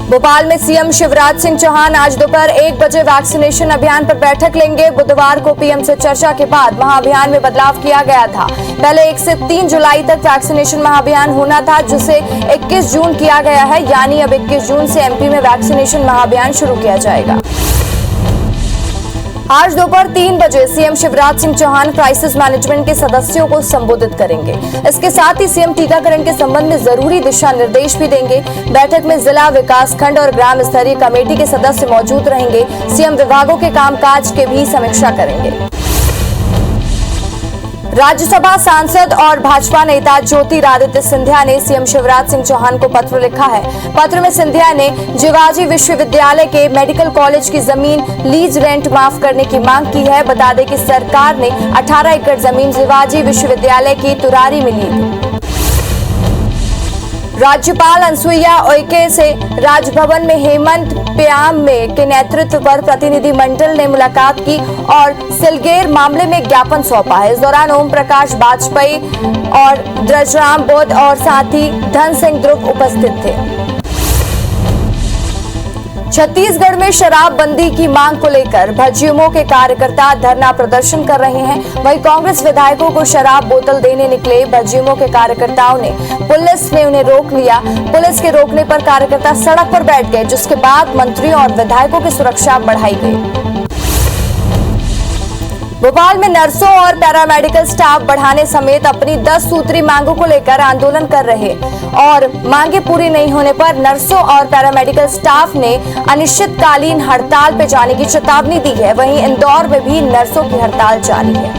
भोपाल में सीएम शिवराज सिंह चौहान आज दोपहर 1 बजे वैक्सीनेशन अभियान पर बैठक लेंगे। बुधवार को पीएम से चर्चा के बाद महाअभियान में बदलाव किया गया था। पहले 1 से 3 जुलाई तक वैक्सीनेशन महाअभियान होना था, जिसे 21 जून किया गया है। यानी अब 21 जून से एमपी में वैक्सीनेशन महाअभियान शुरू किया जाएगा। आज दोपहर 3 बजे CM Shivraj Singh Chouhan crisis management के सदस्यों को संबोधित करेंगे। इसके साथ ही सीएम टीकाकरण के संबंध में जरूरी दिशा निर्देश भी देंगे। बैठक में जिला, विकास खंड और ग्राम स्तरीय कमेटी के सदस्य मौजूद रहेंगे। सीएम विभागों के कामकाज के भी समीक्षा करेंगे। राज्यसभा सांसद और भाजपा नेता ज्योतिरादित्य सिंधिया ने सीएम शिवराज सिंह चौहान को पत्र लिखा है। पत्र में सिंधिया ने जिवाजी विश्वविद्यालय के मेडिकल कॉलेज की जमीन लीज रेंट माफ करने की मांग की है। बता दें कि सरकार ने 18 एकड़ जमीन जिवाजी विश्वविद्यालय की तुरारी में ली थी। राज्यपाल अनुसुईया उइके से राजभवन में हेमंत प्यामे के नेतृत्व पर प्रतिनिधिमंडल ने मुलाकात की और सिलगेर मामले में ज्ञापन सौंपा है। इस दौरान ओम प्रकाश वाजपेयी और ब्रजराम बोध और साथ ही धन सिंह ध्रुव उपस्थित थे। छत्तीसगढ़ में शराबबंदी की मांग को लेकर भाजयुमो के कार्यकर्ता धरना प्रदर्शन कर रहे हैं। वहीं कांग्रेस विधायकों को शराब बोतल देने निकले भाजयुमो के कार्यकर्ताओं ने पुलिस ने उन्हें रोक लिया। पुलिस के रोकने पर कार्यकर्ता सड़क पर बैठ गए, जिसके बाद मंत्रियों और विधायकों की सुरक्षा बढ़ाई गई। भोपाल में नर्सों और पैरामेडिकल स्टाफ बढ़ाने समेत अपनी 10 सूत्री मांगों को लेकर आंदोलन कर रहे और मांगे पूरी नहीं होने पर नर्सों और पैरामेडिकल स्टाफ ने अनिश्चितकालीन हड़ताल पर जाने की चेतावनी दी है। वहीं इंदौर में भी नर्सों की हड़ताल जारी है।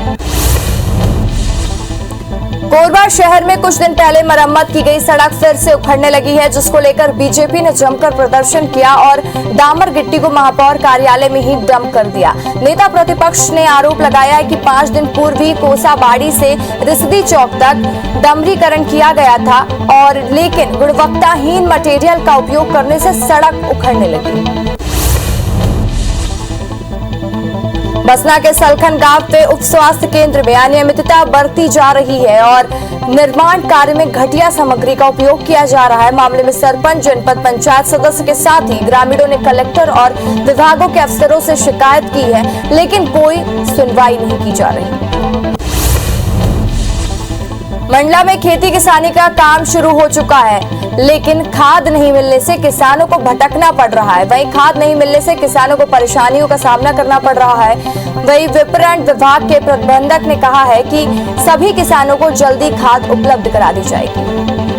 कोरबा शहर में कुछ दिन पहले मरम्मत की गई सड़क फिर से उखड़ने लगी है, जिसको लेकर बीजेपी ने जमकर प्रदर्शन किया और डामर गिट्टी को महापौर कार्यालय में ही डंप कर दिया। नेता प्रतिपक्ष ने आरोप लगाया है कि 5 दिन पूर्व ही कोसाबाड़ी से रिसदी चौक तक डामरीकरण किया गया था और लेकिन गुणवत्ताहीन मटेरियल का उपयोग करने से सड़क उखड़ने लगी। बसना के सलखन गांव पे उप स्वास्थ्य केंद्र में अनियमितता बरती जा रही है और निर्माण कार्य में घटिया सामग्री का उपयोग किया जा रहा है। मामले में सरपंच, जनपद पंचायत सदस्य के साथ ही ग्रामीणों ने कलेक्टर और विभागों के अफसरों से शिकायत की है, लेकिन कोई सुनवाई नहीं की जा रही। मंडला में खेती किसानी का काम शुरू हो चुका है, लेकिन खाद नहीं मिलने से किसानों को भटकना पड़ रहा है। वहीं खाद नहीं मिलने से किसानों को परेशानियों का सामना करना पड़ रहा है। वहीं विपणन विभाग के प्रबंधक ने कहा है कि सभी किसानों को जल्दी खाद उपलब्ध करा दी जाएगी।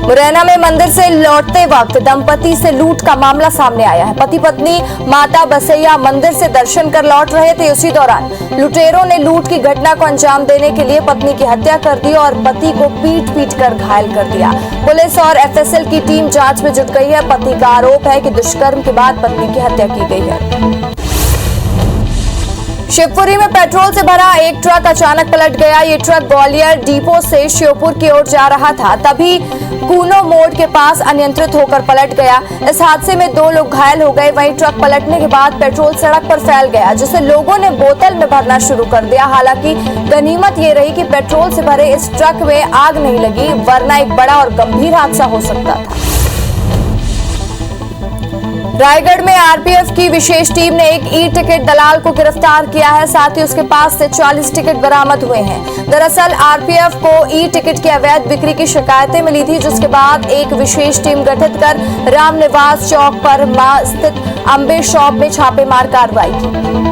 मुरैना में मंदिर से लौटते वक्त दंपति से लूट का मामला सामने आया है। पति पत्नी माता बसैया मंदिर से दर्शन कर लौट रहे थे। उसी दौरान लुटेरों ने लूट की घटना को अंजाम देने के लिए पत्नी की हत्या कर दी और पति को पीट कर घायल कर दिया। पुलिस और एफएसएल की टीम जांच में जुट गई है। पति का आरोप है कि दुष्कर्म के बाद पत्नी की हत्या की गई है। शिवपुरी में पेट्रोल से भरा एक ट्रक अचानक पलट गया। ये ट्रक ग्वालियर डिपो से श्योपुर की ओर जा रहा था, तभी कूनो मोड़ के पास अनियंत्रित होकर पलट गया। इस हादसे में 2 लोग घायल हो गए। वहीं ट्रक पलटने के बाद पेट्रोल सड़क पर फैल गया, जिसे लोगों ने बोतल में भरना शुरू कर दिया। हालांकि गनीमत ये रही कि पेट्रोल से भरे इस ट्रक में आग नहीं लगी, वरना एक बड़ा और गंभीर हादसा हो सकता था। रायगढ़ में आरपीएफ की विशेष टीम ने एक ई टिकट दलाल को गिरफ्तार किया है। साथ ही उसके पास से 40 टिकट बरामद हुए हैं। दरअसल आरपीएफ को ई टिकट की अवैध बिक्री की शिकायतें मिली थी, जिसके बाद एक विशेष टीम गठित कर रामनिवास चौक पर स्थित अंबे शॉप में छापेमार कार्रवाई की।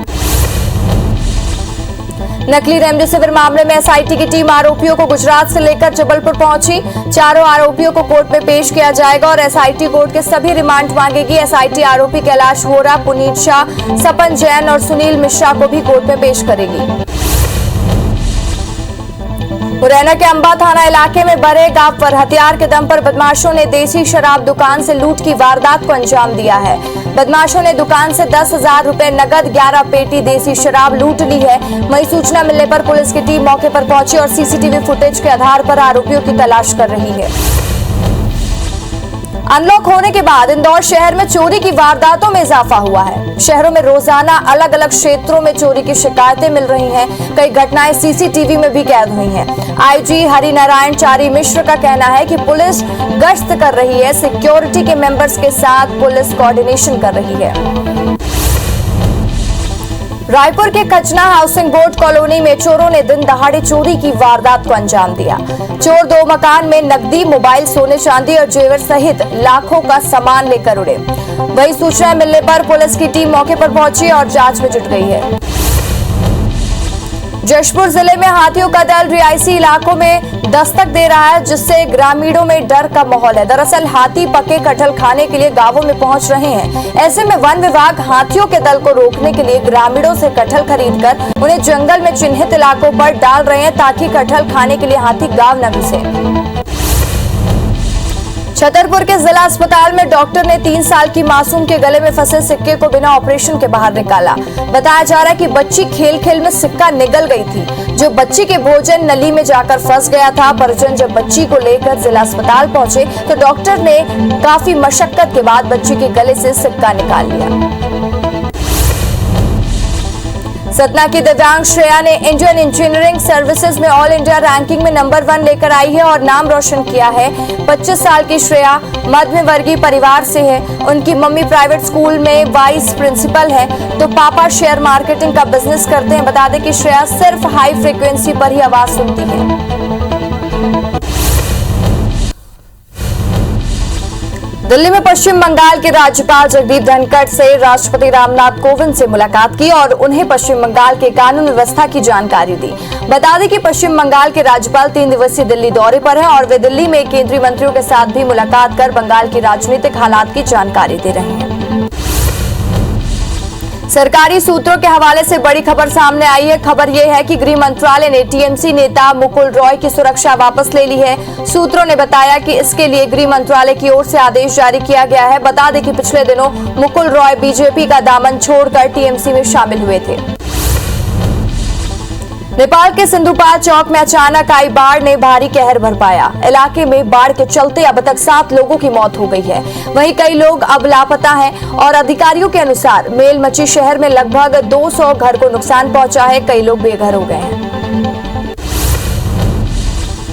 नकली रेमडेसिविर मामले में एसआईटी की टीम आरोपियों को गुजरात से लेकर जबलपुर पहुंची। चारों आरोपियों को कोर्ट में पेश किया जाएगा और एसआईटी कोर्ट के सभी रिमांड मांगेगी। एसआईटी आरोपी कैलाश वोरा, पुनीत शाह, सपन जैन और सुनील मिश्रा को भी कोर्ट में पेश करेगी। मुरैना के अंबा थाना इलाके में बड़े गांव पर हथियार के दम पर बदमाशों ने देसी शराब दुकान से लूट की वारदात को अंजाम दिया है। बदमाशों ने दुकान से 10,000 रुपए नगद, 11 पेटी देसी शराब लूट ली है। वहीं सूचना मिलने पर पुलिस की टीम मौके पर पहुंची और सीसीटीवी फुटेज के आधार पर आरोपियों की तलाश कर रही है। अनलॉक होने के बाद इंदौर शहर में चोरी की वारदातों में इजाफा हुआ है। शहरों में रोजाना अलग अलग क्षेत्रों में चोरी की शिकायतें मिल रही हैं। कई घटनाएं सीसीटीवी में भी कैद हुई हैं। आईजी हरिनारायण चारी मिश्र का कहना है कि पुलिस गश्त कर रही है। सिक्योरिटी के मेंबर्स के साथ पुलिस कोऑर्डिनेशन कर रही है। रायपुर के कचना हाउसिंग बोर्ड कॉलोनी में चोरों ने दिन दहाड़े चोरी की वारदात को अंजाम दिया। चोर 2 मकान में नकदी, मोबाइल, सोने चांदी और जेवर सहित लाखों का सामान लेकर उड़े। वहीं सूचना मिलने पर पुलिस की टीम मौके पर पहुंची और जांच में जुट गई है। जशपुर जिले में हाथियों का दल रिहायशी इलाकों में दस्तक दे रहा है, जिससे ग्रामीणों में डर का माहौल है। दरअसल हाथी पके कटहल खाने के लिए गांवों में पहुंच रहे हैं। ऐसे में वन विभाग हाथियों के दल को रोकने के लिए ग्रामीणों से कटहल खरीदकर उन्हें जंगल में चिन्हित इलाकों पर डाल रहे हैं, ताकि कटहल खाने के लिए हाथी गांव न घुसे। छतरपुर के जिला अस्पताल में डॉक्टर ने 3 साल की मासूम के गले में फंसे सिक्के को बिना ऑपरेशन के बाहर निकाला। बताया जा रहा है कि बच्ची खेल खेल में सिक्का निगल गई थी, जो बच्ची के भोजन नली में जाकर फंस गया था। परिजन जब बच्ची को लेकर जिला अस्पताल पहुंचे तो डॉक्टर ने काफी मशक्कत के बाद बच्ची के गले से सिक्का निकाल लिया। सतना की दिव्यांग श्रेया ने इंडियन इंजीनियरिंग सर्विसेज में ऑल इंडिया रैंकिंग में नंबर 1 लेकर आई है और नाम रोशन किया है। 25 साल की श्रेया मध्य वर्गीय परिवार से है। उनकी मम्मी प्राइवेट स्कूल में वाइस प्रिंसिपल है, तो पापा शेयर मार्केटिंग का बिजनेस करते हैं। बता दें कि श्रेया सिर्फ हाई फ्रीक्वेंसी पर ही आवाज सुनती है। दिल्ली में पश्चिम बंगाल के राज्यपाल जगदीप धनखड़ से राष्ट्रपति रामनाथ कोविंद से मुलाकात की और उन्हें पश्चिम बंगाल के कानून व्यवस्था की जानकारी दी। बता दें कि पश्चिम बंगाल के राज्यपाल 3 दिवसीय दिल्ली दौरे पर हैं और वे दिल्ली में केंद्रीय मंत्रियों के साथ भी मुलाकात कर बंगाल की राजनीतिक हालात की जानकारी दे रहे हैं। सरकारी सूत्रों के हवाले से बड़ी खबर सामने आई है। खबर यह है कि गृह मंत्रालय ने टीएमसी नेता मुकुल रॉय की सुरक्षा वापस ले ली है। सूत्रों ने बताया कि इसके लिए गृह मंत्रालय की ओर से आदेश जारी किया गया है। बता दें कि पिछले दिनों मुकुल रॉय बीजेपी का दामन छोड़कर टीएमसी में शामिल हुए थे। नेपाल के सिंधुपाल चौक में अचानक आई बाढ़ ने भारी कहर बरपाया। इलाके में बाढ़ के चलते अब तक 7 लोगों की मौत हो गई है। वहीं कई लोग अब लापता हैं और अधिकारियों के अनुसार मेलमची शहर में लगभग 200 घर को नुकसान पहुंचा है। कई लोग बेघर हो गए हैं।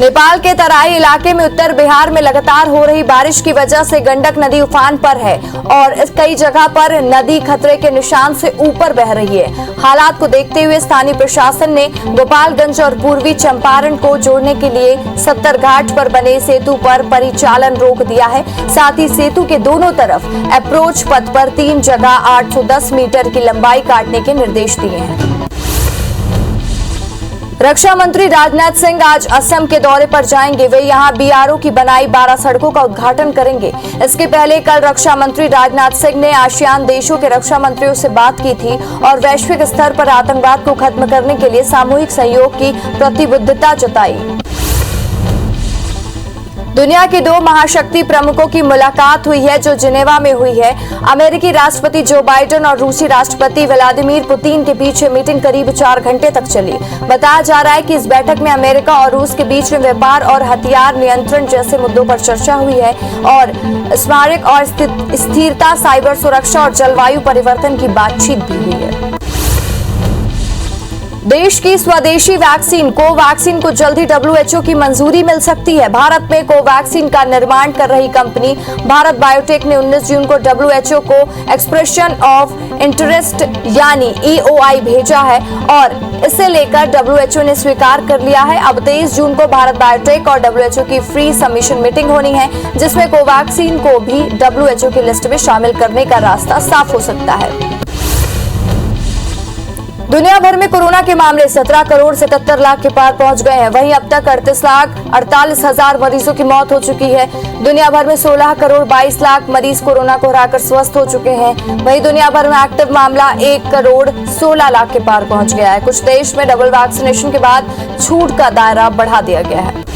नेपाल के तराई इलाके में उत्तर बिहार में लगातार हो रही बारिश की वजह से गंडक नदी उफान पर है और कई जगह पर नदी खतरे के निशान से ऊपर बह रही है। हालात को देखते हुए स्थानीय प्रशासन ने गोपालगंज और पूर्वी चंपारण को जोड़ने के लिए 70 घाट पर बने सेतु पर परिचालन रोक दिया है। साथ ही सेतु के दोनों तरफ अप्रोच पथ पर 3 जगह 810 मीटर की लंबाई काटने के निर्देश दिए हैं। रक्षा मंत्री राजनाथ सिंह आज असम के दौरे पर जाएंगे। वे यहां बीआरओ की बनाई 12 सड़कों का उद्घाटन करेंगे। इसके पहले कल रक्षा मंत्री राजनाथ सिंह ने आसियान देशों के रक्षा मंत्रियों से बात की थी और वैश्विक स्तर पर आतंकवाद को खत्म करने के लिए सामूहिक सहयोग की प्रतिबद्धता जताई। दुनिया के 2 महाशक्ति प्रमुखों की मुलाकात हुई है जो जिनेवा में हुई है। अमेरिकी राष्ट्रपति जो बाइडेन और रूसी राष्ट्रपति व्लादिमीर पुतिन के बीच मीटिंग करीब 4 घंटे तक चली। बताया जा रहा है कि इस बैठक में अमेरिका और रूस के बीच में व्यापार और हथियार नियंत्रण जैसे मुद्दों पर चर्चा हुई है और स्मारक और स्थिरता, साइबर सुरक्षा और जलवायु परिवर्तन की बातचीत भी हुई है। देश की स्वदेशी वैक्सीन कोवैक्सीन को जल्द ही WHO की मंजूरी मिल सकती है। भारत में कोवैक्सीन का निर्माण कर रही कंपनी भारत बायोटेक ने 19 जून को WHO को एक्सप्रेशन ऑफ इंटरेस्ट यानी EOI भेजा है और इसे लेकर WHO ने स्वीकार कर लिया है। अब 23 जून को भारत बायोटेक और WHO की फ्री सबमिशन मीटिंग होनी है जिसमें कोवैक्सीन को भी WHO की लिस्ट में शामिल करने का रास्ता साफ हो सकता है। दुनिया भर में कोरोना के मामले 17 करोड़ 77 लाख के पार पहुंच गए हैं। वहीं अब तक 38,48,000 मरीजों की मौत हो चुकी है। दुनिया भर में 16 करोड़ 22 लाख मरीज कोरोना को हराकर स्वस्थ हो चुके हैं। वहीं दुनिया भर में एक्टिव मामला 1 करोड़ 16 लाख के पार पहुंच गया है। कुछ देश में डबल वैक्सीनेशन के बाद छूट का दायरा बढ़ा दिया गया है।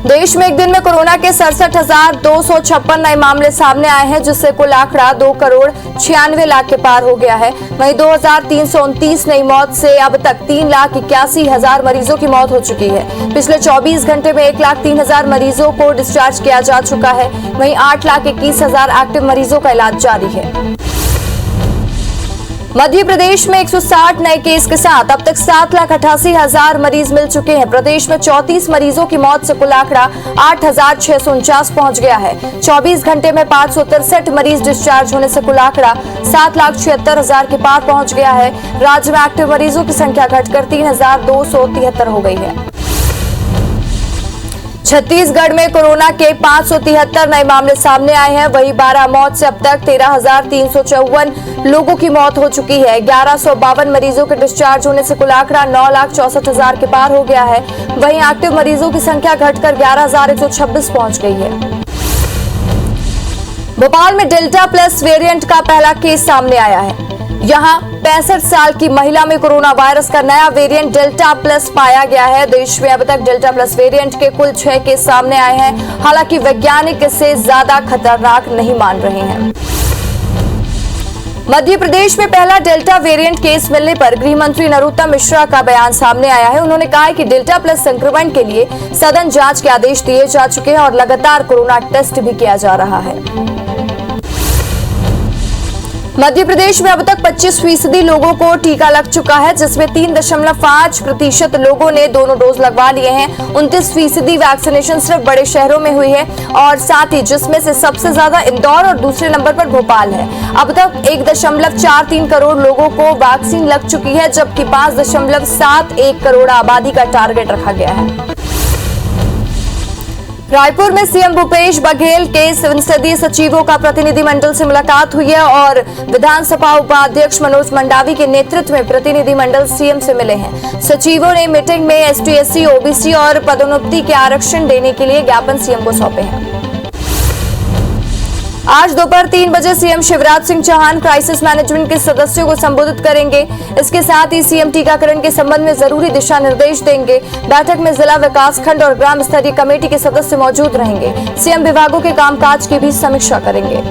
देश में एक दिन में कोरोना के 67,256 नए मामले सामने आए हैं जिससे कुल आंकड़ा 2 करोड़ 96 लाख के पार हो गया है। वहीं 2,329 नई मौत से अब तक 3,81,000 मरीजों की मौत हो चुकी है। पिछले 24 घंटे में 1,03,000 मरीजों को डिस्चार्ज किया जा चुका है। वहीं 8,21,000 एक्टिव मरीजों का इलाज जारी है। मध्य प्रदेश में 160 नए केस के साथ अब तक 7,88,000 मरीज मिल चुके हैं। प्रदेश में 34 मरीजों की मौत से कुल आंकड़ा 8,649 पहुंच गया है। 24 घंटे में 563 मरीज डिस्चार्ज होने से कुल आंकड़ा 7,76,000 के पार पहुंच गया है। राज्य में एक्टिव मरीजों की संख्या घटकर 3,273 हो गई है। छत्तीसगढ़ में कोरोना के 573 नए मामले सामने आए हैं। वहीं 12 मौत से अब तक 13,354 लोगों की मौत हो चुकी है। 1,152 मरीजों के डिस्चार्ज होने से कुल आंकड़ा 9,64,000 के पार हो गया है। वहीं एक्टिव मरीजों की संख्या घटकर 11,126 पहुंच गई है। भोपाल में डेल्टा प्लस वेरिएंट का पहला केस सामने आया है। यहां 65 साल की महिला में कोरोना वायरस का नया वेरिएंट डेल्टा प्लस पाया गया है। देश में अब तक डेल्टा प्लस वेरिएंट के कुल 6 केस सामने आए हैं। हालांकि वैज्ञानिक इसे ज्यादा खतरनाक नहीं मान रहे हैं। मध्य प्रदेश में पहला डेल्टा वेरिएंट केस मिलने पर गृह मंत्री नरोत्तम मिश्रा का बयान सामने आया है। उन्होंने कहा है कि डेल्टा प्लस संक्रमण के लिए सघन जांच के आदेश दिए जा चुके हैं और लगातार कोरोना टेस्ट भी किया जा रहा है। मध्य प्रदेश में अब तक 25% लोगों को टीका लग चुका है जिसमें 3.5% लोगों ने दोनों डोज लगवा लिए हैं। 29% वैक्सीनेशन सिर्फ बड़े शहरों में हुई है और साथ ही जिसमें से सबसे ज्यादा इंदौर और दूसरे नंबर पर भोपाल है। अब तक 1.43 करोड़ लोगों को वैक्सीन लग चुकी है जबकि 5.71 करोड़ आबादी का टारगेट रखा गया है। रायपुर में सीएम भूपेश बघेल के संसदीय सचिवों का प्रतिनिधिमंडल से मुलाकात हुई है और विधानसभा उपाध्यक्ष मनोज मंडावी के नेतृत्व में प्रतिनिधिमंडल सीएम से मिले हैं। सचिवों ने मीटिंग में ST SC OBC और पदोन्नति के आरक्षण देने के लिए ज्ञापन सीएम को सौंपे हैं। आज दोपहर 3 बजे CM Shivraj Singh Chouhan crisis management के सदस्यों को संबोधित करेंगे। इसके साथ ही सीएम टीकाकरण के संबंध में जरूरी दिशा निर्देश देंगे। बैठक में जिला विकास खंड और ग्राम स्तरीय कमेटी के सदस्य मौजूद रहेंगे। सीएम विभागों के कामकाज की भी समीक्षा करेंगे।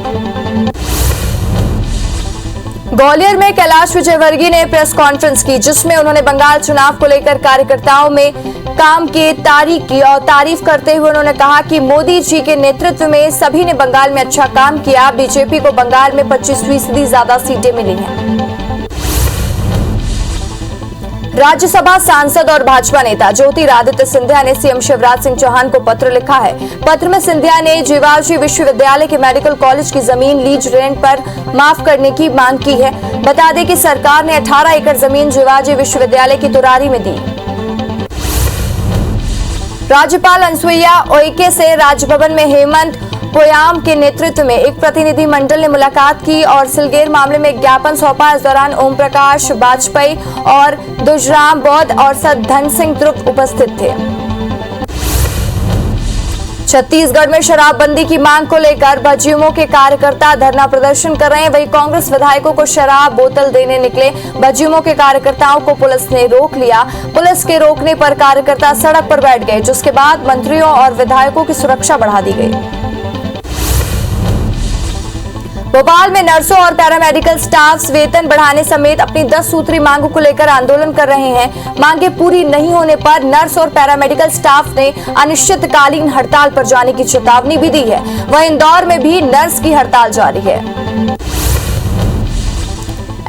ग्वालियर में कैलाश विजयवर्गीय ने प्रेस कॉन्फ्रेंस की, जिसमें उन्होंने बंगाल चुनाव को लेकर कार्यकर्ताओं में काम की तारीफ की और तारीफ करते हुए उन्होंने कहा कि मोदी जी के नेतृत्व में सभी ने बंगाल में अच्छा काम किया। बीजेपी को बंगाल में 25% ज्यादा सीटें मिली हैं। राज्यसभा सांसद और भाजपा नेता ज्योतिरादित्य सिंधिया ने सीएम शिवराज सिंह चौहान को पत्र लिखा है। पत्र में सिंधिया ने जीवाजी विश्वविद्यालय के मेडिकल कॉलेज की जमीन लीज रेंट पर माफ करने की मांग की है। बता दें कि सरकार ने 18 एकड़ जमीन जीवाजी विश्वविद्यालय की तुरारी में दी। राज्यपाल अनुसुईया उइके से राजभवन में हेमंत पोयाम के नेतृत्व में एक प्रतिनिधि मंडल ने मुलाकात की और सिलगेर मामले में ज्ञापन सौंपा। इस दौरान ओम प्रकाश वाजपेयी और दुजराम बौद्ध और सद्धन सिंह ध्रुव उपस्थित थे। छत्तीसगढ़ में शराबबंदी की मांग को लेकर भाजयुमो के कार्यकर्ता धरना प्रदर्शन कर रहे हैं। वहीं कांग्रेस विधायकों को शराब बोतल देने निकले भाजयुमो के कार्यकर्ताओं को पुलिस ने रोक लिया। पुलिस के रोकने पर कार्यकर्ता सड़क पर बैठ गए, जिसके बाद मंत्रियों और विधायकों की सुरक्षा बढ़ा दी गई। भोपाल में नर्सों और पैरामेडिकल स्टाफ वेतन बढ़ाने समेत अपनी 10 सूत्री मांगों को लेकर आंदोलन कर रहे हैं। मांगे पूरी नहीं होने पर नर्स और पैरामेडिकल स्टाफ ने अनिश्चितकालीन हड़ताल पर जाने की चेतावनी भी दी है। वहीं इंदौर में भी नर्स की हड़ताल जारी है।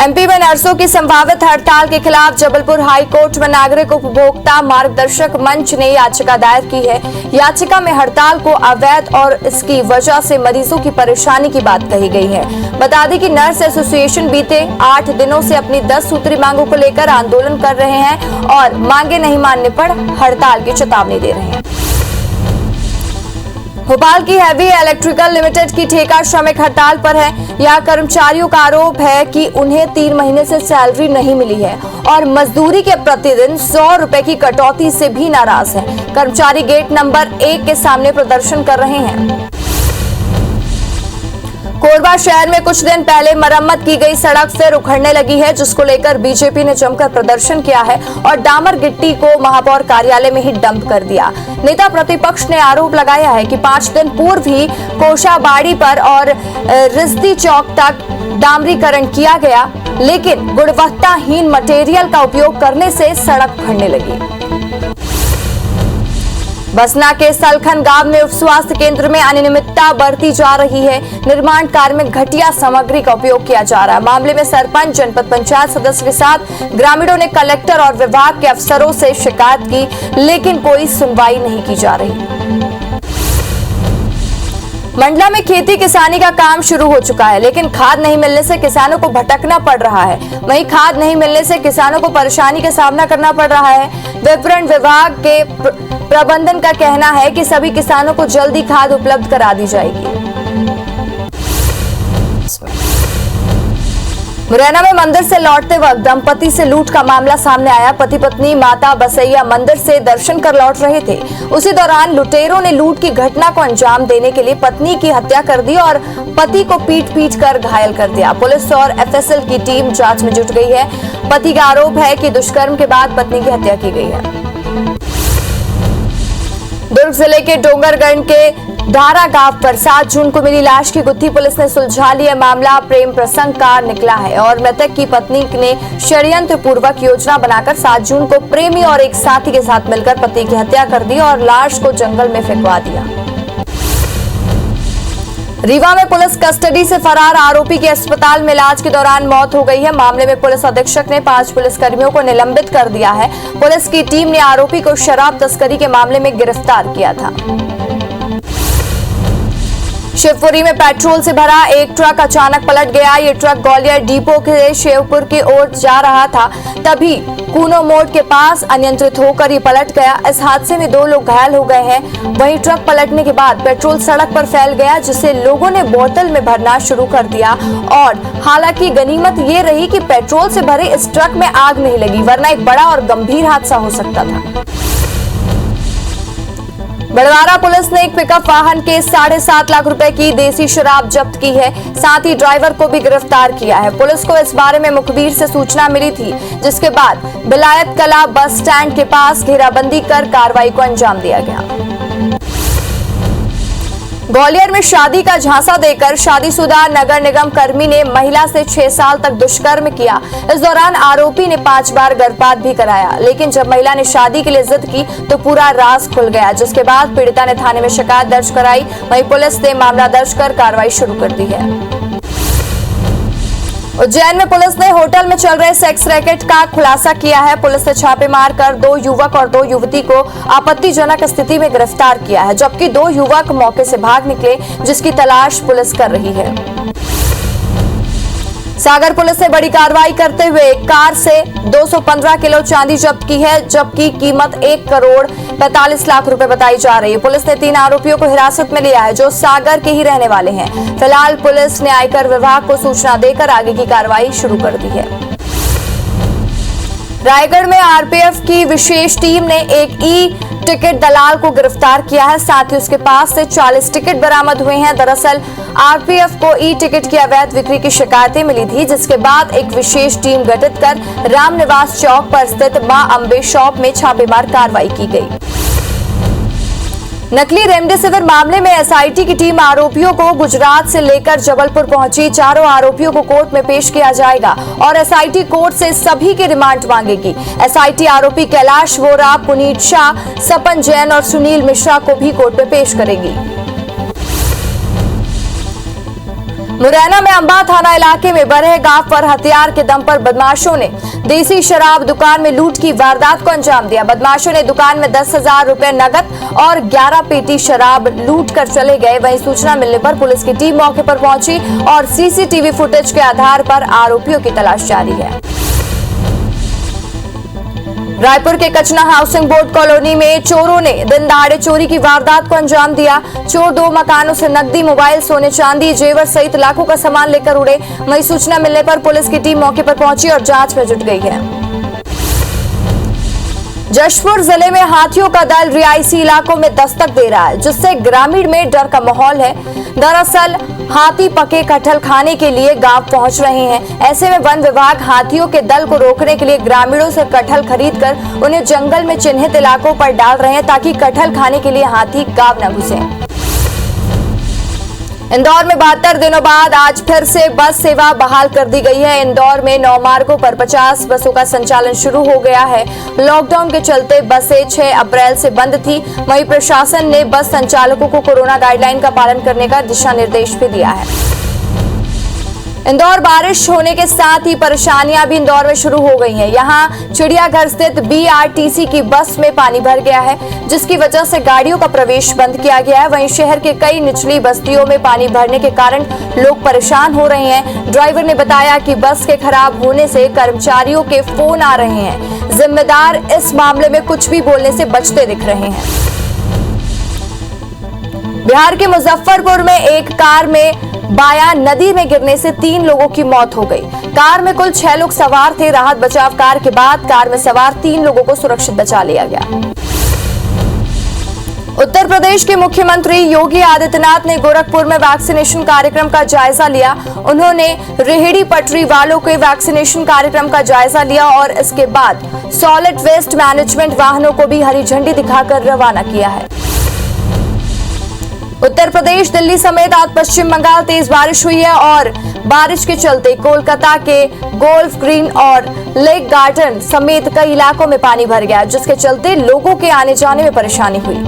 एमपी में नर्सों की संभावित हड़ताल के खिलाफ जबलपुर हाई कोर्ट में नागरिक उपभोक्ता मार्गदर्शक मंच ने याचिका दायर की है। याचिका में हड़ताल को अवैध और इसकी वजह से मरीजों की परेशानी की बात कही गई है। बता दें कि नर्स एसोसिएशन बीते 8 दिनों से अपनी 10 सूत्री मांगों को लेकर आंदोलन कर रहे हैं और मांगे नहीं मानने पर हड़ताल की चेतावनी दे रहे हैं। भोपाल की हैवी इलेक्ट्रिकल लिमिटेड की ठेका श्रमिक हड़ताल पर है। यह कर्मचारियों का आरोप है कि उन्हें 3 महीने से सैलरी नहीं मिली है और मजदूरी के प्रतिदिन 100 रुपए की कटौती से भी नाराज है। कर्मचारी गेट नंबर 1 के सामने प्रदर्शन कर रहे हैं। कोरबा शहर में कुछ दिन पहले मरम्मत की गई सड़क फिर उखड़ने लगी है, जिसको लेकर बीजेपी ने जमकर प्रदर्शन किया है और डामर गिट्टी को महापौर कार्यालय में ही डंप कर दिया। नेता प्रतिपक्ष ने आरोप लगाया है कि 5 दिन पूर्व ही कोशाबाड़ी पर और रिश्ती चौक तक डामरीकरण किया गया, लेकिन गुणवत्ताहीन मटेरियल का उपयोग करने से सड़क उखड़ने लगी। बसना के सलखन गांव में उप स्वास्थ्य केंद्र में अनियमितता बढ़ती जा रही है। निर्माण कार्य में घटिया सामग्री का उपयोग किया जा रहा है। मामले में सरपंच, जनपद पंचायत सदस्य के साथ ग्रामीणों ने कलेक्टर और विभाग के अफसरों से शिकायत की, लेकिन कोई सुनवाई नहीं की जा रही। मंडला में खेती किसानी का काम शुरू हो चुका है, लेकिन खाद नहीं मिलने से किसानों को भटकना पड़ रहा है। वहीं खाद नहीं मिलने से किसानों को परेशानी का सामना करना पड़ रहा है। विपणन विभाग के प्रबंधन का कहना है कि सभी किसानों को जल्दी खाद उपलब्ध करा दी जाएगी। मुरैना में मंदिर से लौटते वक्त दंपति से लूट का मामला सामने आया। पति पत्नी माता बसैया मंदिर से दर्शन कर लौट रहे थे। उसी दौरान लुटेरों ने लूट की घटना को अंजाम देने के लिए पत्नी की हत्या कर दी और पति को पीट कर घायल कर दिया। पुलिस और एफएसएल की टीम जांच में जुट गई है। पति का आरोप है कि दुष्कर्म के बाद पत्नी की हत्या की गई है। दुर्ग जिले के डोंगरगढ़ के धारा गांव पर 7 जून को मिली लाश की गुत्थी पुलिस ने सुलझा लिया। मामला प्रेम प्रसंग का निकला है और मृतक की पत्नी ने षड्यंत्र पूर्वक योजना बनाकर 7 जून को प्रेमी और एक साथी के साथ मिलकर पति की हत्या कर दी और लाश को जंगल में फेंकवा दिया। रीवा में पुलिस कस्टडी से फरार आरोपी की अस्पताल में इलाज के दौरान मौत हो गई है। मामले में पुलिस अधीक्षक ने 5 पुलिसकर्मियों को निलंबित कर दिया है। पुलिस की टीम ने आरोपी को शराब तस्करी के मामले में गिरफ्तार किया था। शिवपुरी में पेट्रोल से भरा एक ट्रक अचानक पलट गया। ये ट्रक ग्वालियर डिपो से शिवपुर की ओर जा रहा था, तभी कूनो मोड़ के पास अनियंत्रित होकर ये पलट गया। इस हादसे में 2 लोग घायल हो गए हैं। वहीं ट्रक पलटने के बाद पेट्रोल सड़क पर फैल गया, जिसे लोगों ने बोतल में भरना शुरू कर दिया और हालांकि गनीमत ये रही कि पेट्रोल से भरे इस ट्रक में आग नहीं लगी, वरना एक बड़ा और गंभीर हादसा हो सकता था। बड़वारा पुलिस ने एक पिकअप वाहन के 7.5 लाख रुपए की देसी शराब जब्त की है। साथ ही ड्राइवर को भी गिरफ्तार किया है। पुलिस को इस बारे में मुखबिर से सूचना मिली थी, जिसके बाद बिलायत कला बस स्टैंड के पास घेराबंदी कर कार्रवाई को अंजाम दिया गया। ग्वालियर में शादी का झांसा देकर शादीशुदा नगर निगम कर्मी ने महिला से 6 साल तक दुष्कर्म किया। इस दौरान आरोपी ने 5 बार गर्भपात भी कराया, लेकिन जब महिला ने शादी के लिए जिद की तो पूरा राज खुल गया, जिसके बाद पीड़िता ने थाने में शिकायत दर्ज कराई। वहीं पुलिस ने मामला दर्ज कर कार्रवाई शुरू कर दी है। उज्जैन में पुलिस ने होटल में चल रहे सेक्स रैकेट का खुलासा किया है। पुलिस ने छापे मारकर 2 युवक और 2 युवती को आपत्तिजनक स्थिति में गिरफ्तार किया है, जबकि 2 युवक मौके से भाग निकले, जिसकी तलाश पुलिस कर रही है। सागर पुलिस ने बड़ी कार्रवाई करते हुए एक कार से 215 किलो चांदी जब्त की है, जबकि कीमत 1 करोड़ 45 लाख रुपए बताई जा रही है। पुलिस ने 3 आरोपियों को हिरासत में लिया है, जो सागर के ही रहने वाले हैं। फिलहाल पुलिस ने आयकर विभाग को सूचना देकर आगे की कार्रवाई शुरू कर दी है। रायगढ़ में आरपीएफ की विशेष टीम ने एक टिकट दलाल को गिरफ्तार किया है। साथ ही उसके पास से 40 टिकट बरामद हुए हैं। दरअसल आरपीएफ को टिकट की अवैध बिक्री की शिकायतें मिली थी, जिसके बाद एक विशेष टीम गठित कर रामनिवास चौक पर स्थित मां अंबे शॉप में छापेमार कार्रवाई की गई। नकली रेमडेसिविर मामले में एसआईटी की टीम आरोपियों को गुजरात से लेकर जबलपुर पहुंची। चारों आरोपियों को कोर्ट में पेश किया जाएगा और एसआईटी कोर्ट से सभी की रिमांड मांगेगी। एसआईटी आरोपी कैलाश वोरा, पुनीत शाह, सपन जैन और सुनील मिश्रा को भी कोर्ट में पेश करेगी। मुरैना में अंबा थाना इलाके में बरह गांव पर हथियार के दम पर बदमाशों ने देसी शराब दुकान में लूट की वारदात को अंजाम दिया। बदमाशों ने दुकान में 10,000 रुपए नकद और 11 पेटी शराब लूट कर चले गए। वहीं सूचना मिलने पर पुलिस की टीम मौके पर पहुंची और सीसीटीवी फुटेज के आधार पर आरोपियों की तलाश जारी है। रायपुर के कचना हाउसिंग बोर्ड कॉलोनी में चोरों ने दिन दहाड़े चोरी की वारदात को अंजाम दिया। चोर 2 मकानों से नकदी, मोबाइल, सोने चांदी, जेवर सहित लाखों का सामान लेकर उड़े। वहीं सूचना मिलने पर पुलिस की टीम मौके पर पहुंची और जांच में जुट गई है। जशपुर जिले में हाथियों का दल रिहायशी इलाकों में दस्तक दे रहा है, जिससे ग्रामीण में डर का माहौल है। दरअसल हाथी पके कटहल खाने के लिए गांव पहुंच रहे हैं। ऐसे में वन विभाग हाथियों के दल को रोकने के लिए ग्रामीणों से कटहल खरीदकर उन्हें जंगल में चिन्हित इलाकों पर डाल रहे हैं, ताकि कटहल खाने के लिए हाथी गांव न घुसे। इंदौर में 72 दिनों बाद आज फिर से बस सेवा बहाल कर दी गई है। इंदौर में 9 मार्गों पर 50 बसों का संचालन शुरू हो गया है। लॉकडाउन के चलते बसें 6 अप्रैल से बंद थी। वहीं प्रशासन ने बस संचालकों को कोरोना गाइडलाइन का पालन करने का दिशा निर्देश भी दिया है। इंदौर बारिश होने के साथ ही परेशानियां भी इंदौर में शुरू हो गई हैं। यहां चिड़ियाघर स्थित बीआरटीसी की बस में पानी भर गया है, जिसकी वजह से गाड़ियों का प्रवेश बंद किया गया है। वहीं शहर के कई निचली बस्तियों में पानी भरने के कारण लोग परेशान हो रहे हैं। ड्राइवर ने बताया कि बस के खराब होने से कर्मचारियों के फोन आ रहे हैं। जिम्मेदार इस मामले में कुछ भी बोलने से बचते दिख रहे हैं। बिहार के मुजफ्फरपुर में एक कार में बाया नदी में गिरने से 3 लोगों की मौत हो गई। कार में कुल 6 लोग सवार थे। राहत बचाव कार्य के बाद कार में सवार 3 लोगों को सुरक्षित बचा लिया गया। उत्तर प्रदेश के मुख्यमंत्री योगी आदित्यनाथ ने गोरखपुर में वैक्सीनेशन कार्यक्रम का जायजा लिया। उन्होंने रेहड़ी पटरी वालों के वैक्सीनेशन कार्यक्रम का जायजा लिया और इसके बाद सॉलिड वेस्ट मैनेजमेंट वाहनों को भी हरी झंडी दिखाकर रवाना किया है। उत्तर प्रदेश, दिल्ली समेत आज पश्चिम बंगाल तेज बारिश हुई है और बारिश के चलते कोलकाता के गोल्फ ग्रीन और लेक गार्डन समेत कई इलाकों में पानी भर गया, जिसके चलते लोगों के आने जाने में परेशानी हुई।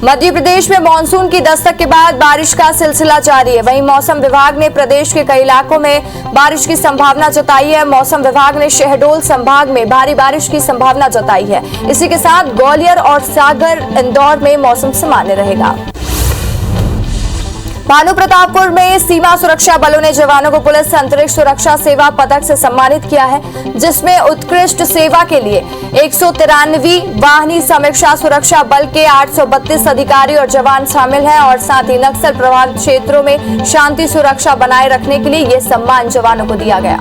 मध्य प्रदेश में मानसून की दस्तक के बाद बारिश का सिलसिला जारी है। वहीं मौसम विभाग ने प्रदेश के कई इलाकों में बारिश की संभावना जताई है। मौसम विभाग ने शहडोल संभाग में भारी बारिश की संभावना जताई है। इसी के साथ ग्वालियर और सागर, इंदौर में मौसम सामान्य रहेगा। भानु प्रतापपुर में सीमा सुरक्षा बलों ने जवानों को पुलिस अंतरिक्ष सुरक्षा सेवा पदक से सम्मानित किया है, जिसमें उत्कृष्ट सेवा के लिए 193वीं वाहिनी समीक्षा सुरक्षा बल के 832 अधिकारी और जवान शामिल हैं और साथ ही नक्सल प्रभावित क्षेत्रों में शांति सुरक्षा बनाए रखने के लिए ये सम्मान जवानों को दिया गया।